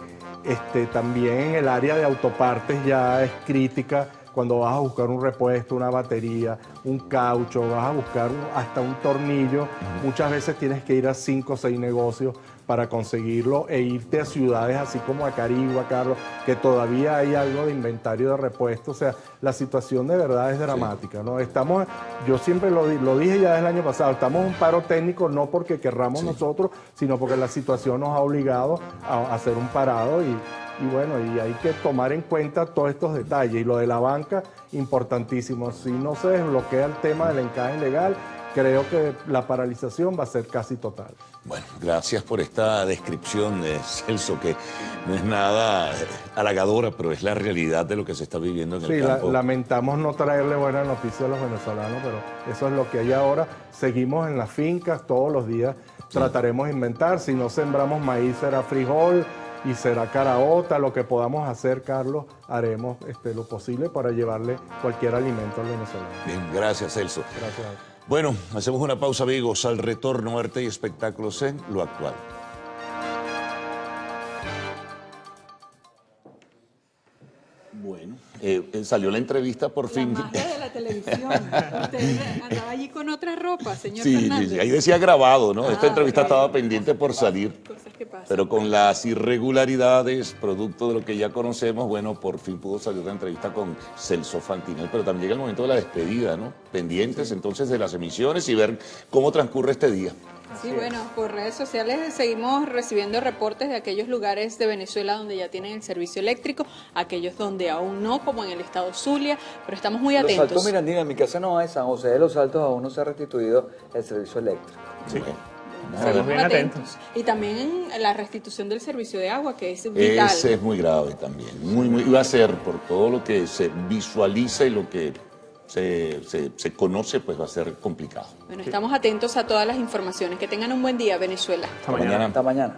también en el área de autopartes ya es crítica. Cuando vas a buscar un repuesto, una batería, un caucho, vas a buscar hasta un tornillo, muchas veces tienes que ir a 5 o 6 negocios para conseguirlo, e irte a ciudades así como a Carigua, Carlos, que todavía hay algo de inventario de repuesto. O sea, la situación de verdad es dramática, ¿no? Yo siempre lo dije ya desde el año pasado, estamos en un paro técnico no porque querramos nosotros, sino porque la situación nos ha obligado a hacer un parado, y bueno, y hay que tomar en cuenta todos estos detalles. Y lo de la banca, importantísimo. Si no se desbloquea el tema del encaje legal, creo que la paralización va a ser casi total. Bueno, gracias por esta descripción, Celso, que no es nada halagadora, pero es la realidad de lo que se está viviendo en el campo. Lamentamos no traerle buenas noticias a los venezolanos, pero eso es lo que hay ahora. Seguimos en las fincas todos los días, trataremos de inventar. Si no sembramos maíz, será frijol y será caraota. Lo que podamos hacer, Carlos, haremos lo posible para llevarle cualquier alimento al venezolano. Bien, gracias, Celso. Gracias. Bueno, hacemos una pausa, amigos. Al retorno, arte y espectáculos en Lo Actual. Bueno, salió la entrevista por fin. Magia de la televisión. Usted andaba allí con otra ropa, señor Fernández. Sí, ahí decía grabado, ¿no? Esta entrevista estaba pendiente por salir, Cosas que pasan. pero con las irregularidades, producto de lo que ya conocemos, bueno, por fin pudo salir la entrevista con Celso Fantinel, pero también llega el momento de la despedida, ¿no? Pendientes entonces de las emisiones y ver cómo transcurre este día. Sí, bueno, por redes sociales seguimos recibiendo reportes de aquellos lugares de Venezuela donde ya tienen el servicio eléctrico, aquellos donde aún no, como en el estado Zulia, pero estamos muy atentos. Los Altos, Mirandina, en mi casa no hay, San José de los Altos aún no se ha restituido el servicio eléctrico. Sí. Seguimos bien atentos. Y también la restitución del servicio de agua, que es vital. Ese es muy grave también, muy, va a ser por todo lo que se visualiza y lo que se conoce, pues va a ser complicado. Bueno, estamos atentos a todas las informaciones. Que tengan un buen día, Venezuela. Hasta mañana. Hasta mañana.